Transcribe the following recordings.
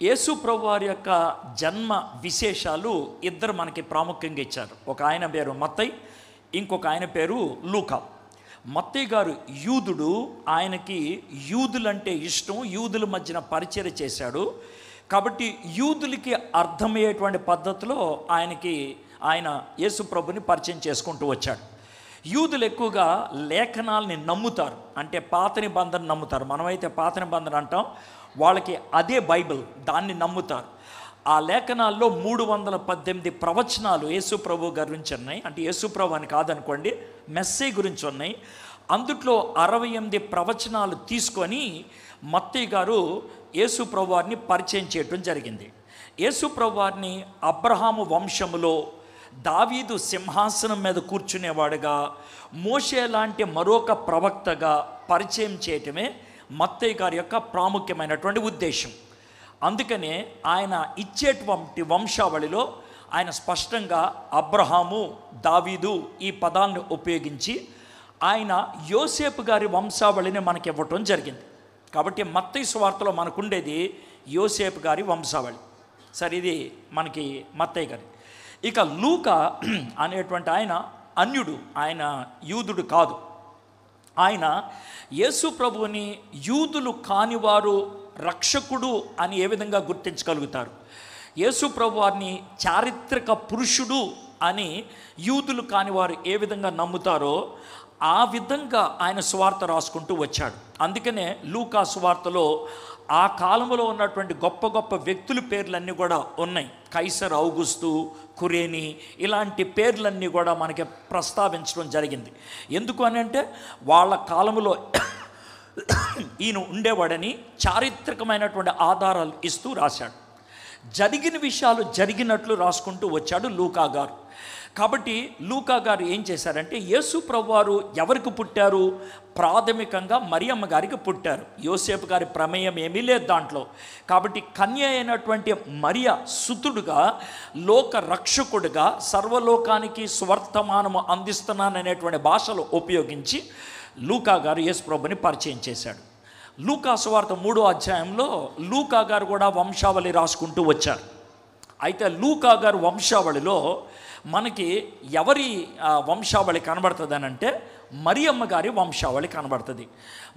యేసు ప్రభు వారి యొక్క జన్మ విశేషాలు ఇద్దరు మనకి ప్రాముఖ్యంగా ఇచ్చారు. ఒక ఆయన పేరు మత్తయి, ఇంకొక ఆయన పేరు లూకా. మత్తయి గారు యూదుడు, ఆయనకి యూదులంటే ఇష్టం, యూదుల మధ్యన పరిచర్య చేశాడు. కాబట్టి యూదులకి అర్థమయ్యేటువంటి పద్ధతిలో ఆయన యేసు ప్రభుని పరిచయం చేసుకుంటూ వచ్చాడు. యూదులు ఎక్కువగా లేఖనాలని నమ్ముతారు, అంటే పాత నిబంధన నమ్ముతారు. మనమైతే పాత నిబంధన అంటాం, వాళ్ళకి అదే బైబిల్, దాన్ని నమ్ముతారు. ఆ లేఖనాల్లో 318 ప్రవచనాలు యేసు ప్రభు గురించి ఉన్నాయి. అంటే యేసు ప్రభు అని కాదనుకోండి, మెస్సీ గురించి ఉన్నాయి. అందుట్లో 68 ప్రవచనాలు తీసుకొని మత్తయి గారు యేసు ప్రభు వారిని పరిచయం చేయటం జరిగింది. యేసు ప్రభు వారిని అబ్రహాము వంశములో దావీదు సింహాసనం మీద కూర్చునేవాడుగా, మోషే లాంటి మరొక ప్రవక్తగా పరిచయం చేయటమే మత్తయి గారి యొక్క ప్రాముఖ్యమైనటువంటి ఉద్దేశం. అందుకనే ఆయన ఇచ్చేటువంటి వంశావళిలో ఆయన స్పష్టంగా అబ్రహాము, దావీదు ఈ పదాలను ఉపయోగించి ఆయన యోసేపు గారి వంశావళిని మనకి ఇవ్వటం జరిగింది. కాబట్టి మత్తయి సువార్తలో మనకుండేది యోసేపు గారి వంశావళి. సరే, ఇది మనకి మత్తయి గారి. ఇక లూకా అనేటువంటి ఆయన అన్యుడు, ఆయన యూదుడు కాదు. ఆయన యేసు ప్రభువుని యూదులు కానివారు రక్షకుడు అని ఏ విధంగా గుర్తించగలుగుతారు, యేసు ప్రభు వారిని చారిత్రక పురుషుడు అని యూదులు కానివారు ఏ విధంగా నమ్ముతారో ఆ విధంగా ఆయన సువార్త రాసుకుంటూ వచ్చాడు. అందుకనే లూకా సువార్తలో ఆ కాలంలో ఉన్నటువంటి గొప్ప గొప్ప వ్యక్తుల పేర్లన్నీ కూడా ఉన్నాయి. కైసర్ ఔగుస్తు, కురేని, ఇలాంటి పేర్లన్నీ కూడా మనకి ప్రస్తావించడం జరిగింది. ఎందుకు అని అంటే వాళ్ళ కాలంలో ఈయన ఉండేవాడని చారిత్రకమైనటువంటి ఆధారాలు ఇస్తూ రాశాడు. జరిగిన విషయాలు జరిగినట్లు రాసుకుంటూ వచ్చాడు లూకా గారు. కాబట్టి లూకా గారు ఏం చేశారంటే, యేసు ప్రభువారు ఎవరికి పుట్టారు? ప్రాథమికంగా మరియమ్మ గారికి పుట్టారు. యోసేపు గారి ప్రమేయం ఏమీ లేదు దాంట్లో. కాబట్టి కన్య అయినటువంటి మరియ సుతుడుగా, లోక రక్షకుడుగా, సర్వలోకానికి స్వర్తమానము అందిస్తున్నాననేటువంటి భాషలు ఉపయోగించి లూకా గారు యేసు ప్రభుని పరిచయం చేశాడు. లూకా సువార్త 3వ అధ్యాయంలో లూకా గారు కూడా వంశావళి రాసుకుంటూ వచ్చారు. అయితే లూకా గారు వంశావళిలో మనకి ఎవరి వంశావళి కనబడుతుంది అని అంటే మరియమ్మ గారి వంశావళి కనబడుతుంది.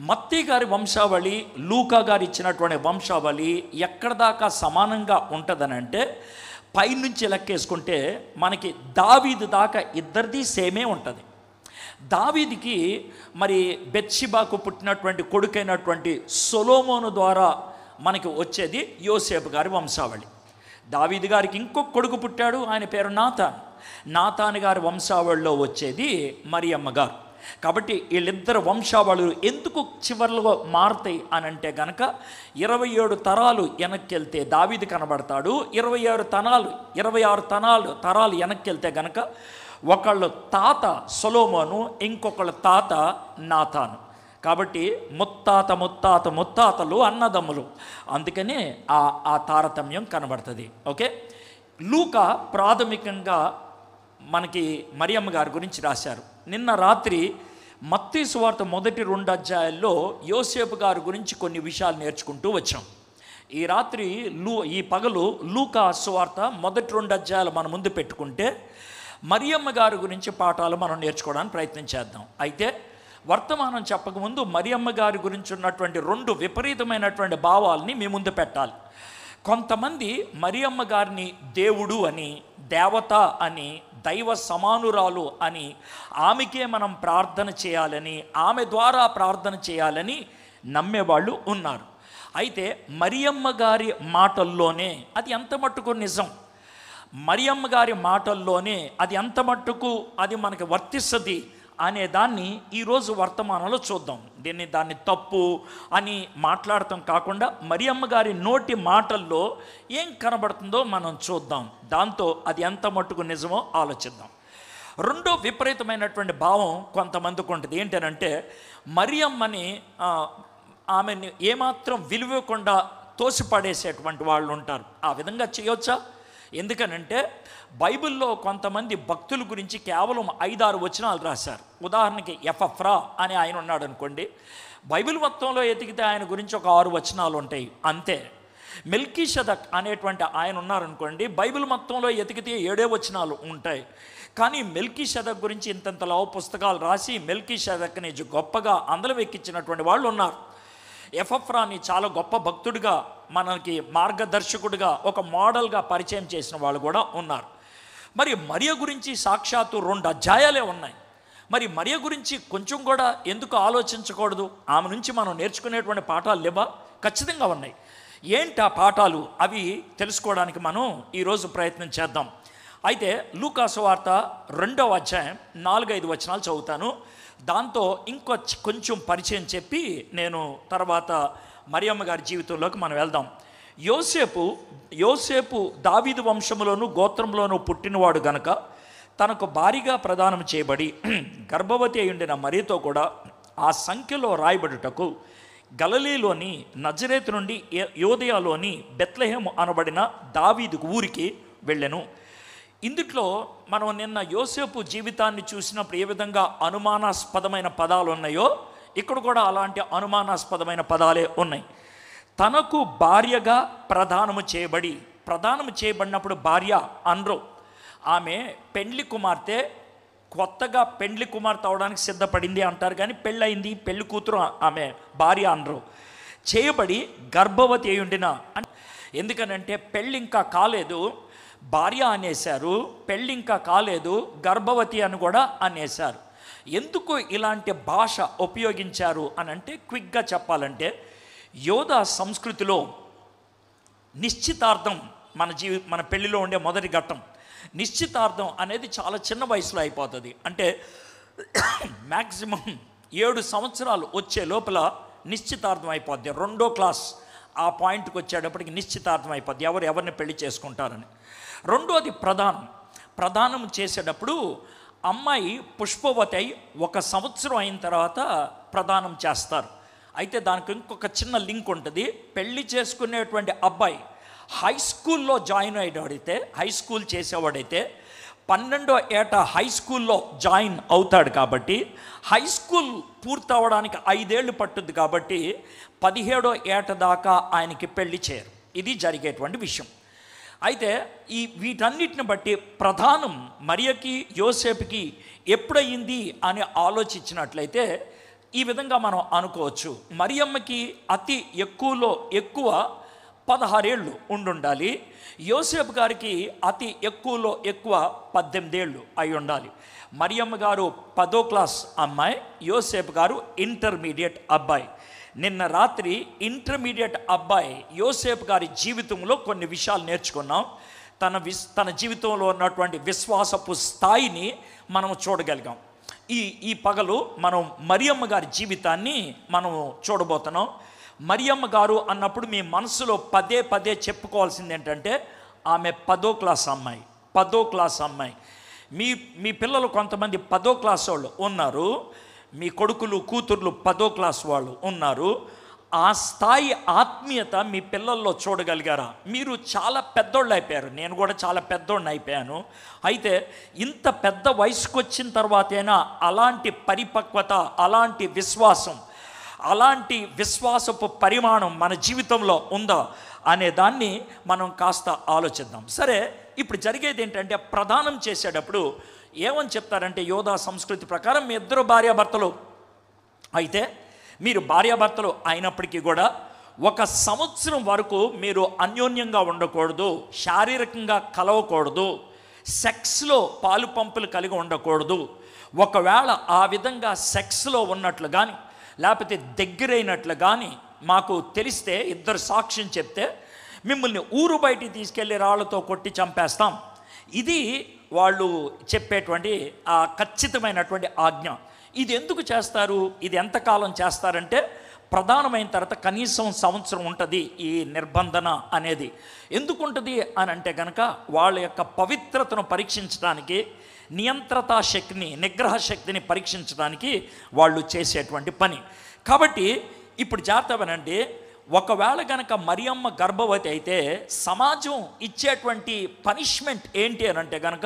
మత్తయి గారి వంశావళి, లూకా గారు ఇచ్చినటువంటి వంశావళి ఎక్కడ దాకా సమానంగా ఉంటుందని అంటే పైనుంచి లెక్కేసుకుంటే మనకి దావీదు దాకా ఇద్దరిది సేమే ఉంటుంది. దావీదికి మరి బెత్షెబాకు పుట్టినటువంటి కొడుకైనటువంటి సొలొమోను ద్వారా మనకి వచ్చేది యోసేపు గారి వంశావళి. దావీదు గారికి ఇంకొక కొడుకు పుట్టాడు, ఆయన పేరు నాతాను గారి వంశావళిలో వచ్చేది మరియమ్మ గారు. కాబట్టి వీళ్ళిద్దరు వంశావళులు ఎందుకు చివరిలో మారుతాయి అని అంటే కనుక 27 తరాలు వెనక్కి వెళ్తే దావీదు కనబడతాడు, 26 తరాలు వెనక్కి వెళ్తే కనుక ఒకళ్ళు తాత సొలొమోను, ఇంకొకళ్ళ తాత నాతాను. కాబట్టి ముత్తాతలు అన్నదమ్ములు, అందుకనే ఆ తారతమ్యం కనబడుతుంది. ఓకే, లూకా ప్రాథమికంగా మనకి మరియమ్మ గారి గురించి రాశారు. నిన్న రాత్రి మత్తయి సువార్త మొదటి 2 అధ్యాయాల్లో యోసేపు గారి గురించి కొన్ని విషయాలు నేర్చుకుంటూ వచ్చాం. ఈ పగలు లూకా సువార్త మొదటి 2 అధ్యాయాలు మన ముందు పెట్టుకుంటే మరియమ్మ గారి గురించి పాఠాలు మనం నేర్చుకోవడానికి ప్రయత్నం చేద్దాం. అయితే వర్తమానం చెప్పకముందు మరియమ్మ గారి గురించి ఉన్నటువంటి 2 విపరీతమైనటువంటి భావాల్ని మీ ముందు పెట్టాలి. కొంతమంది మరియమ్మ గారిని దేవుడు అని, దేవత అని, దైవ సమానురాలు అని, ఆమెకే మనం ప్రార్థన చేయాలని, ఆమె ద్వారా ప్రార్థన చేయాలని నమ్మేవాళ్ళు ఉన్నారు. అయితే మరియమ్మ గారి మాటల్లోనే అది ఎంత మట్టుకు నిజం, మరియమ్మ గారి మాటల్లోనే అది ఎంత మట్టుకు అది మనకి వర్తిస్తుంది అనే దాన్ని ఈరోజు వర్తమానంలో చూద్దాం. దాన్ని తప్పు అని మాట్లాడటం కాకుండా మరియమ్మ గారి నోటి మాటల్లో ఏం కనబడుతుందో మనం చూద్దాం. దాంతో అది ఎంత మట్టుకు నిజమో ఆలోచిద్దాం. రెండో విపరీతమైనటువంటి భావం కొంతమందికి ఉంటుంది. ఏంటనంటే మరియమ్మని ఆమెని ఏమాత్రం విలువకుండా తోసిపడేసేటువంటి వాళ్ళు ఉంటారు. ఆ విధంగా చేయొచ్చా? ఎందుకనంటే బైబిల్లో కొంతమంది భక్తుల గురించి కేవలం 5-6 వచనాలు రాశారు. ఉదాహరణకి ఎఫ్రా అని ఆయన ఉన్నాడు అనుకోండి, బైబిల్ మొత్తంలో ఎతికితే ఆయన గురించి ఒక 6 వచనాలు ఉంటాయి అంతే. మెల్కీషెదక్ అనేటువంటి ఆయన ఉన్నారనుకోండి, బైబిల్ మొత్తంలో ఎతికితే 7 వచనాలు ఉంటాయి. కానీ మెల్కీషెదక్ గురించి ఇంతంతలో పుస్తకాలు రాసి మెల్కీషెదక్ని గొప్పగా అందలం ఎక్కించినటువంటి వాళ్ళు ఉన్నారు. ఎఫ్రాని చాలా గొప్ప భక్తుడిగా, మనకి మార్గదర్శకుడిగా, ఒక మోడల్గా పరిచయం చేసిన వాళ్ళు కూడా ఉన్నారు. మరి మరియ గురించి సాక్షాత్తు 2 అధ్యాయాలే ఉన్నాయి. మరి మరియ గురించి కొంచెం కూడా ఎందుకు ఆలోచించకూడదు? ఆమె నుంచి మనం నేర్చుకునేటువంటి పాఠాలు లేవా? ఖచ్చితంగా ఉన్నాయి. ఏంటి ఆ పాఠాలు? అవి తెలుసుకోవడానికి మనం ఈరోజు ప్రయత్నం చేద్దాం. అయితే లూకా సువార్త 2వ అధ్యాయం 4-5 వచనాలు చదువుతాను. దాంతో కొంచెం పరిచయం చెప్పి నేను తర్వాత మరియమ్మ గారి జీవితంలోకి మనం వెళ్దాం. యోసేపు దావీదు వంశంలోను గోత్రంలోనూ పుట్టినవాడు గనక తనకు భారీగా ప్రదానం చేయబడి గర్భవతి అయి ఉండిన మరియతో కూడా ఆ సంఖ్యలో రాయబడుటకు గలిలయలోని నజరేతు నుండి యోదయలోని బెత్లెహేము అనబడిన దావీదు ఊరికి వెళ్ళెను. ఇందుట్లో మనం నిన్న యోసేపు జీవితాన్ని చూసినప్పుడు ఏ విధంగా అనుమానాస్పదమైన పదాలు ఉన్నాయో ఇక్కడ కూడా అలాంటి అనుమానాస్పదమైన పదాలే ఉన్నాయి. తనకు భార్యగా ప్రదానము చేయబడినప్పుడు భార్య అనరు. ఆమె పెండ్లి కుమార్తె, కొత్తగా పెండ్లి కుమార్తె అవడానికి సిద్ధపడింది అంటారు, కానీ పెళ్ళయింది, పెళ్లి కూతురు ఆమె భార్య అనరు. చేయబడి గర్భవతి అయి ఉండిన, ఎందుకనంటే పెళ్ళి ఇంకా కాలేదు, భార్య అనేశారు, పెళ్ళి ఇంకా కాలేదు, గర్భవతి అని కూడా అనేశారు. ఎందుకు ఇలాంటి భాష ఉపయోగించారు అని అంటే, క్విక్గా చెప్పాలంటే, యోధా సంస్కృతిలో నిశ్చితార్థం మన పెళ్లిలో ఉండే మొదటి ఘట్టం. నిశ్చితార్థం అనేది చాలా చిన్న వయసులో అయిపోతుంది. అంటే మ్యాక్సిమం 7 సంవత్సరాలు వచ్చే లోపల నిశ్చితార్థం అయిపోద్ది. 2వ క్లాస్ ఆ పాయింట్కి వచ్చేటప్పటికి నిశ్చితార్థం అయిపోద్ది, ఎవరిని పెళ్లి చేసుకుంటారని. రెండోది ప్రదానం చేసేటప్పుడు అమ్మాయి పుష్పవతి అయి 1 సంవత్సరం అయిన తర్వాత ప్రదానం చేస్తారు. అయితే దానికి ఇంకొక చిన్న లింక్ ఉంటుంది. పెళ్లి చేసుకునేటువంటి అబ్బాయి హై స్కూల్లో జాయిన్ అయ్యేవాడైతే, హై స్కూల్ చేసేవాడైతే 12వ ఏట హై స్కూల్లో జాయిన్ అవుతాడు. కాబట్టి హై స్కూల్ పూర్తవడానికి 5 ఏళ్ళు పట్టుద్ది. కాబట్టి 17వ ఏట దాకా ఆయనకి పెళ్లి చేయరు. ఇది జరిగేటువంటి విషయం. అయితే వీటన్నిటిని బట్టి ప్రధానం మరియకి యోసేపుకి ఎప్పుడయింది అని ఆలోచించినట్లయితే ఈ విధంగా మనం అనుకోవచ్చు. మరియమ్మకి అతి ఎక్కువలో ఎక్కువ 16 ఏళ్ళు ఉండాలి. యోసేపు గారికి అతి ఎక్కువలో ఎక్కువ 18 ఏళ్ళు అయి ఉండాలి. మరియమ్మ గారు 10వ క్లాస్ అమ్మాయి, యోసేపు గారు ఇంటర్మీడియట్ అబ్బాయి. నిన్న రాత్రి ఇంటర్మీడియట్ అబ్బాయి యోసేపు గారి జీవితంలో కొన్ని విషయాలు నేర్చుకున్నాం. తన జీవితంలో ఉన్నటువంటి విశ్వాసపు స్థాయిని మనం చూడగలిగాం. ఈ పగలు మనం మరియమ్మ గారి జీవితాన్ని మనం చూడబోతున్నాం. మరియమ్మ గారు అన్నప్పుడు మీ మనసులో పదే చెప్పుకోవాల్సింది ఏంటంటే, ఆమె 10వ క్లాస్ అమ్మాయి. మీ పిల్లలు కొంతమంది 10వ క్లాస్ వాళ్ళు ఉన్నారు, మీ కొడుకులు కూతుర్లు 10వ క్లాస్ వాళ్ళు ఉన్నారు. ఆ స్థాయి ఆత్మీయత మీ పిల్లల్లో చూడగలిగారా? మీరు చాలా పెద్దోళ్ళు అయిపోయారు, నేను కూడా చాలా పెద్దోడిని అయిపోయాను. అయితే ఇంత పెద్ద వయసుకు వచ్చిన తర్వాతైనా అలాంటి పరిపక్వత, అలాంటి విశ్వాసం, అలాంటి విశ్వాసపు పరిమాణం మన జీవితంలో ఉందా అనే దాన్ని మనం కాస్త ఆలోచిద్దాం. సరే, ఇప్పుడు జరిగేది ఏంటంటే, ప్రదానం చేసేటప్పుడు ఏమని చెప్తారంటే, యోధా సంస్కృతి ప్రకారం మీ 2 భార్యాభర్తలు అయితే, మీరు భార్యాభర్తలు అయినప్పటికీ కూడా 1 సంవత్సరం వరకు మీరు అన్యోన్యంగా ఉండకూడదు, శారీరకంగా కలవకూడదు, సెక్స్లో పాలు పంపులు కలిగి ఉండకూడదు. ఒకవేళ ఆ విధంగా సెక్స్లో ఉన్నట్లు కానీ లేకపోతే దగ్గరైనట్లు కానీ మాకు తెలిస్తే, 2 సాక్ష్యం చెప్తే మిమ్మల్ని ఊరు బయటికి తీసుకెళ్ళి రాళ్లతో కొట్టి చంపేస్తాం. ఇది వాళ్ళు చెప్పేటువంటి ఆ ఖచ్చితమైనటువంటి ఆజ్ఞ. ఇది ఎందుకు చేస్తారు? ఇది ఎంతకాలం చేస్తారంటే, ప్రధానమైన తర్వాత కనీసం సంవత్సరం ఉంటుంది ఈ నిర్బంధన అనేది. ఎందుకు ఉంటుంది అని అంటే కనుక, వాళ్ళ యొక్క పవిత్రతను పరీక్షించడానికి, నిగ్రహ శక్తిని పరీక్షించడానికి వాళ్ళు చేసేటువంటి పని. కాబట్టి ఇప్పుడు జాగ్రత్తగానండి, ఒకవేళ కనుక మరియమ్మ గర్భవతి అయితే సమాజం ఇచ్చేటువంటి పనిష్మెంట్ ఏంటి అని అంటే కనుక,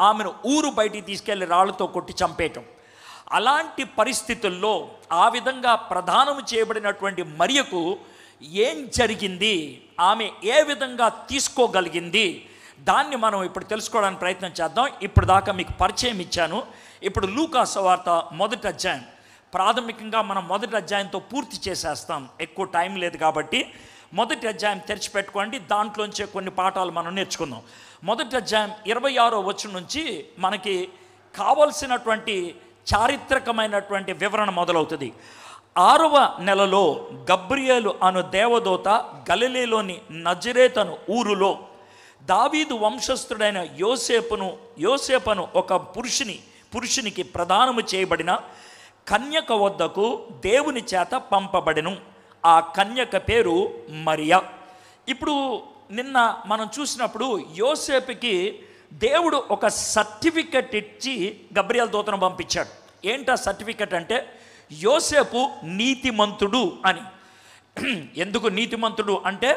ఆమెను ఊరు బయటికి తీసుకెళ్ళి రాళ్లతో కొట్టి చంపేయటం. అలాంటి పరిస్థితుల్లో ఆ విధంగా ప్రదానం చేయబడినటువంటి మరియకు ఏం జరిగింది, ఆమె ఏ విధంగా తీసుకోగలిగింది, దాన్ని మనం ఇప్పుడు తెలుసుకోవడానికి ప్రయత్నం చేద్దాం. ఇప్పుడు దాకా మీకు పరిచయం ఇచ్చాను. ఇప్పుడు లూకా సువార్త 1వ అధ్యాయం, ప్రాథమికంగా మనం 1వ అధ్యాయంతో పూర్తి చేసేస్తాం, ఎక్కువ టైం లేదు కాబట్టి 1వ అధ్యాయం తెరిచిపెట్టుకోండి. దాంట్లోంచే కొన్ని పాఠాలు మనం నేర్చుకుందాం. 1వ అధ్యాయం 26వ వచనం నుంచి మనకి కావలసినటువంటి చారిత్రకమైనటువంటి వివరణ మొదలవుతుంది. 6వ నెలలో గబ్రియేలు అను దేవదూత గలిలీలోని నజరేతను ఊరులో దావీదు వంశస్థుడైన యోసేపును ఒక పురుషునికి ప్రదానము చేయబడిన కన్యక వద్దకు దేవుని చేత పంపబడెను. ఆ కన్యక పేరు మరియా. ఇప్పుడు నిన్న మనం చూసినప్పుడు యోసేపుకి దేవుడు ఒక సర్టిఫికెట్ ఇచ్చి గబ్రియేలు దూతను పంపించాడు. ఏంటా సర్టిఫికెట్ అంటే, యోసేపు నీతిమంతుడు అని. ఎందుకు నీతిమంతుడు అంటే,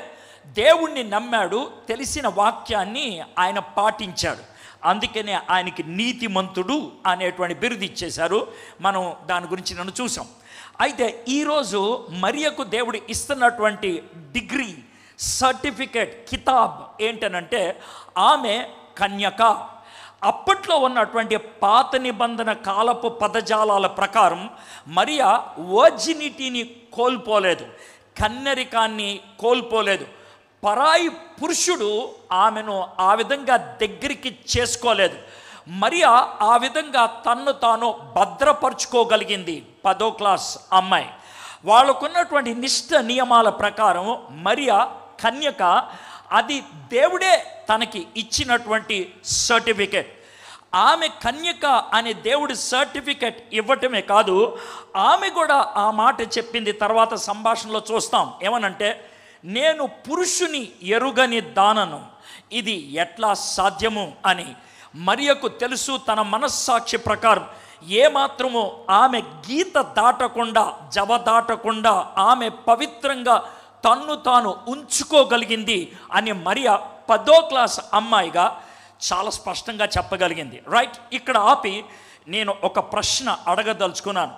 దేవుణ్ణి నమ్మాడు, తెలిసిన వాక్యాన్ని ఆయన పాటించాడు, అందుకనే ఆయనకి నీతిమంతుడు అనేటువంటి బిరుదు ఇచ్చేశారు. మనం దాని గురించి నన్ను చూసాం. అయితే ఈరోజు మరియకు దేవుడు ఇస్తున్నటువంటి డిగ్రీ, సర్టిఫికెట్, కితాబ్ ఏంటనంటే, ఆమె కన్యక. అప్పట్లో ఉన్నటువంటి పాత నిబంధన కాలపు పదజాలాల ప్రకారం మరియా వర్జినిటీని కోల్పోలేదు, కన్యరికాన్ని కోల్పోలేదు. పరాయి పురుషుడు ఆమెను ఆ విధంగా దగ్గరికి చేసుకోలేదు. మరియా ఆ విధంగా తన్ను తాను భద్రపరుచుకోగలిగింది. 10వ క్లాస్ అమ్మాయి. వాళ్ళకున్నటువంటి నిష్ఠ నియమాల ప్రకారం మరియా కన్యక. అది దేవుడే తనకి ఇచ్చినటువంటి సర్టిఫికెట్. ఆమె కన్యక అనే దేవుడి సర్టిఫికెట్ ఇవ్వటమే కాదు, ఆమె కూడా ఆ మాట చెప్పింది. తర్వాత సంభాషణలో చూస్తాం ఏమనంటే, నేను పురుషుని ఎరుగని దానను, ఇది ఎట్లా సాధ్యము అని. మరియకు తెలుసు, తన మనస్సాక్షి ప్రకారం ఏమాత్రము ఆమె గీత దాటకుండా, జవ దాటకుండా ఆమె పవిత్రంగా తన్ను తాను ఉంచుకోగలిగింది అని మరియా 10వ క్లాస్ అమ్మాయిగా చాలా స్పష్టంగా చెప్పగలిగింది. రైట్, ఇక్కడ ఆపి నేను ఒక ప్రశ్న అడగదలుచుకున్నాను.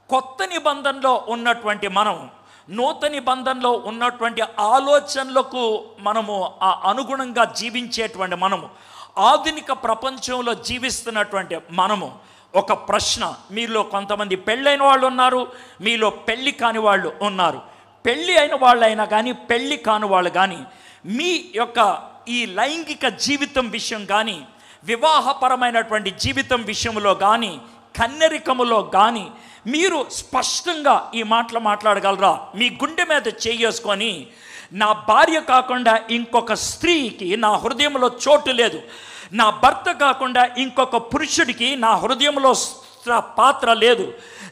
కొత్త నిబంధనలో ఉన్నటువంటి మనం, నూతన నిబంధనలో ఉన్నటువంటి ఆలోచనలకు మనము అనుగుణంగా జీవించేటువంటి మనము, ఆధునిక ప్రపంచంలో జీవిస్తున్నటువంటి మనము, ఒక ప్రశ్న. మీలో కొంతమంది పెళ్ళైన వాళ్ళు ఉన్నారు, మీలో పెళ్ళి కాని వాళ్ళు ఉన్నారు. పెళ్ళి అయిన వాళ్ళైనా కానీ, పెళ్ళి కాని వాళ్ళు కానీ, మీ యొక్క ఈ లైంగిక జీవితం విషయం కానీ, వివాహపరమైనటువంటి జీవితం విషయంలో కానీ, కన్యరికములో కానీ మీరు స్పష్టంగా ఈ మాటలు మాట్లాడగలరా? మీ గుండె మీద చేసుకొని, నా భార్య కాకుండా ఇంకొక స్త్రీకి నా హృదయంలో చోటు లేదు, నా భర్త కాకుండా ఇంకొక పురుషుడికి నా హృదయంలో పాత్ర లేదు,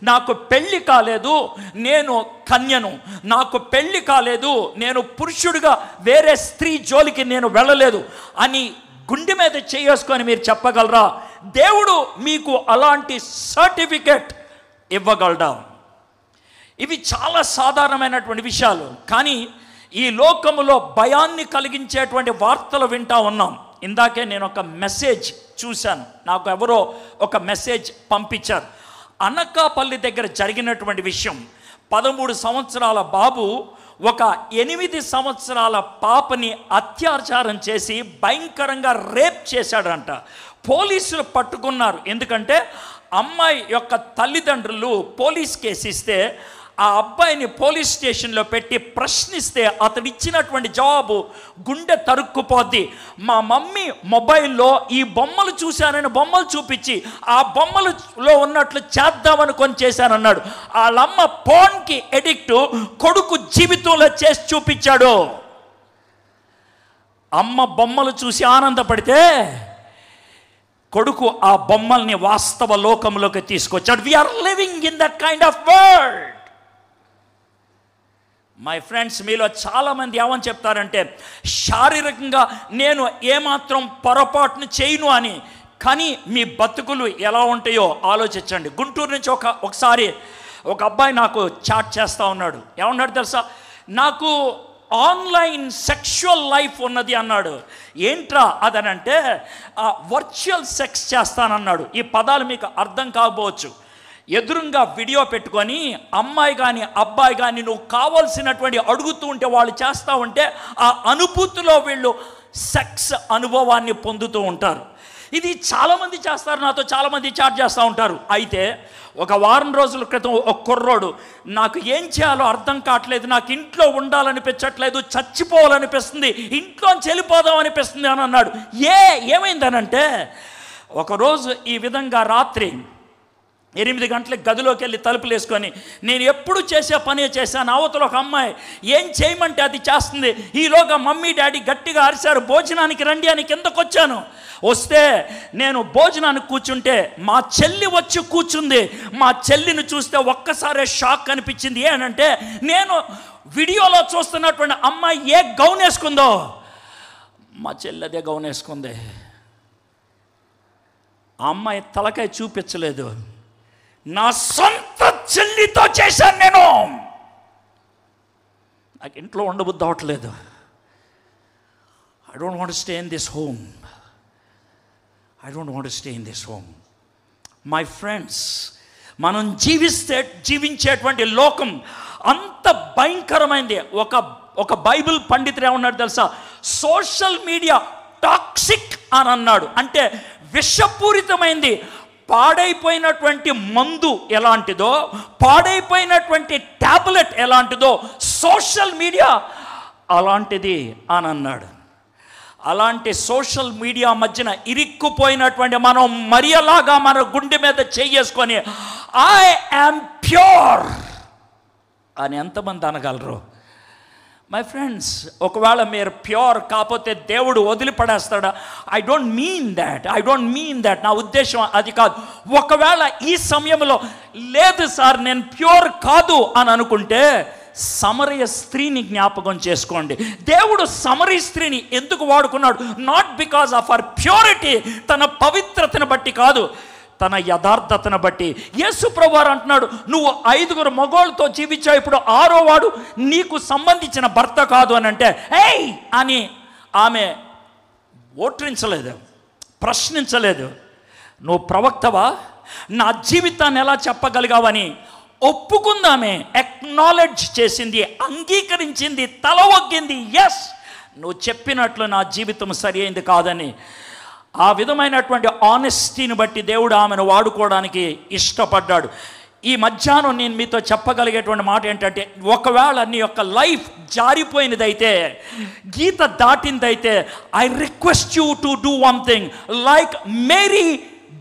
నాకు పెళ్ళి కాలేదు, నేను కన్యను, నాకు పెళ్ళి కాలేదు, నేను పురుషుడిగా వేరే స్త్రీ జోలికి నేను వెళ్ళలేదు అని గుండె మీద చేసుకొని మీరు చెప్పగలరా? దేవుడు మీకు అలాంటి సర్టిఫికెట్ ఇవ్వగలడా? ఇవి చాలా సాధారణమైనటువంటి విషయాలు, కానీ ఈ లోకములో భయాన్ని కలిగించేటువంటి వార్తలు వింటా ఉన్నాం. ఇందాకే నేను ఒక మెసేజ్ చూశాను, నాకు ఎవరో ఒక మెసేజ్ పంపించారు. అనకాపల్లి దగ్గర జరిగినటువంటి విషయం. 13 సంవత్సరాల బాబు ఒక 8 సంవత్సరాల పాపని అత్యాచారం చేసి భయంకరంగా రేప్ చేశాడంట. పోలీసులు పట్టుకున్నారు. ఎందుకంటే అమ్మాయి యొక్క తల్లిదండ్రులు పోలీస్ కేసు ఇస్తే ఆ అబ్బాయిని పోలీస్ స్టేషన్లో పెట్టి ప్రశ్నిస్తే అతడు ఇచ్చినటువంటి జవాబు గుండె తరుక్కుపోద్ది. మా మమ్మీ మొబైల్లో ఈ బొమ్మలు చూశానని బొమ్మలు చూపించి ఆ బొమ్మలలో ఉన్నట్లు చేద్దామనుకొని చేశానన్నాడు. వాళ్ళమ్మ ఫోన్కి ఎడిక్ట్, కొడుకు జీవితంలో చేసి చూపించాడు. అమ్మ బొమ్మలు చూసి ఆనందపడితే కొడుకు ఆ బొమ్మల్ని వాస్తవ లోకంలోకి తీసుకొచ్చాడు. We are living in that kind of world. My friends, మీలో చాలామంది ఏమని చెప్తారంటే, శారీరకంగా నేను ఏమాత్రం పొరపాటును చేయను అని. కానీ మీ బతుకులు ఎలా ఉంటాయో ఆలోచించండి. గుంటూరు నుంచి ఒకసారి ఒక అబ్బాయి నాకు చాట్ చేస్తూ ఉన్నాడు. ఏమన్నాడు తెలుసా? నాకు ఆన్లైన్ సెక్షువల్ లైఫ్ ఉన్నది అన్నాడు. ఏంట్రా అదనంటే వర్చువల్ సెక్స్ చేస్తానన్నాడు. ఈ పదాలు మీకు అర్థం కాకపోవచ్చు. ఎదురుగా వీడియో పెట్టుకొని అమ్మాయి కానీ అబ్బాయి కానీ నువ్వు కావాల్సినటువంటి అడుగుతూ ఉంటే వాళ్ళు చేస్తూ ఉంటే ఆ అనుభూతిలో వీళ్ళు సెక్స్ అనుభవాన్ని పొందుతూ ఉంటారు. ఇది చాలామంది చేస్తారు, నాతో చాలామంది చాట్ చేస్తూ ఉంటారు. అయితే ఒక వారం రోజుల క్రితం ఒక కుర్రోడు, నాకు ఏం చేయాలో అర్థం కావట్లేదు, నాకు ఇంట్లో ఉండాలనిపించట్లేదు, చచ్చిపోవాలనిపిస్తుంది, ఇంట్లోంచి వెళ్ళిపోదాం అనిపిస్తుంది అని అన్నాడు. ఏమైందనంటే ఒకరోజు ఈ విధంగా రాత్రి 8 గంటలకు గదిలోకి వెళ్ళి తలుపులు వేసుకొని నేను ఎప్పుడు చేసే పనే చేశాను. అవతల ఒక అమ్మాయి ఏం చేయమంటే అది చేస్తుంది. ఈలోగా మమ్మీ డాడీ గట్టిగా అరిశారు, భోజనానికి రండి అని కిందకు వచ్చాను. వస్తే నేను భోజనానికి కూర్చుంటే మా చెల్లి వచ్చి కూర్చుంది. మా చెల్లిని చూస్తే ఒక్కసారే షాక్ అనిపించింది. ఏనంటే నేను వీడియోలో చూస్తున్నటువంటి అమ్మాయి ఏ గౌన్ వేసుకుందో మా చెల్లి అదే గౌన్ వేసుకుంది. ఆ అమ్మాయి తలకాయ చూపించలేదు. నా సొంత చెల్లితో చేశాను నేను. నాకు ఇంట్లో ఉండబుద్ధి అవ్వట్లేదు. I don't want to stay in this home. I don't want to stay in this home. My friends, మనం జీవించేటువంటి లోకం అంత భయంకరమైంది. ఒక బైబిల్ పండితుడు ఏమన్నాడు తెలుసా? సోషల్ మీడియా టాక్సిక్ అని అన్నాడు. అంటే విషపూరితమైంది. పాడైపోయినటువంటి మందు ఎలాంటిదో, పాడైపోయినటువంటి ట్యాబ్లెట్ ఎలాంటిదో సోషల్ మీడియా అలాంటిది అని అన్నాడు. అలాంటి సోషల్ మీడియా మధ్యన ఇరుక్కుపోయినటువంటి మనం మరియలాగా మన గుండె మీద చేసుకొని ఐ యామ్ ప్యూర్ అని ఎంతమంది అనగలరు? మై ఫ్రెండ్స్, ఒకవేళ మీరు ప్యూర్ కాకపోతే దేవుడు వదిలిపడేస్తాడా? I don't mean that. నా ఉద్దేశం అది కాదు. ఒకవేళ ఈ సమయంలో లేదు సార్ నేను ప్యూర్ కాదు అని అనుకుంటే సమరయ స్త్రీని జ్ఞాపకం చేసుకోండి. దేవుడు సమరయ స్త్రీని ఎందుకు వాడుకున్నాడు? Not because of our purity, తన పవిత్రతను బట్టి కాదు, తన యథార్థతను బట్టి. యేసు ప్రభువారు అంటున్నాడు, నువ్వు 5 మగోళ్ళతో జీవించావు, ఇప్పుడు 6వ వాడు నీకు సంబంధించిన భర్త కాదు అని అంటే ఏయ్ అని ఆమె ఓట్రించలేదు, ప్రశ్నించలేదు. నువ్వు ప్రవక్తవా? నా జీవితాన్ని ఎలా చెప్పగలిగావని ఒప్పుకుందామే. ఎక్నాలెడ్జ్ చేసింది, అంగీకరించింది, తల ఒగ్గింది. ఎస్, నువ్వు చెప్పినట్లు నా జీవితం సరి అయింది కాదని. ఆ విధమైనటువంటి ఆనెస్టీని బట్టి దేవుడు ఆమెను వాడుకోవడానికి ఇష్టపడ్డాడు. ఈ మధ్యాహ్నం నేను మీతో చెప్పగలిగేటువంటి మాట ఏంటంటే, ఒకవేళ నీ యొక్క లైఫ్ జారిపోయినదైతే, గీత దాటిందైతే, I request you to do one thing. Like Mary,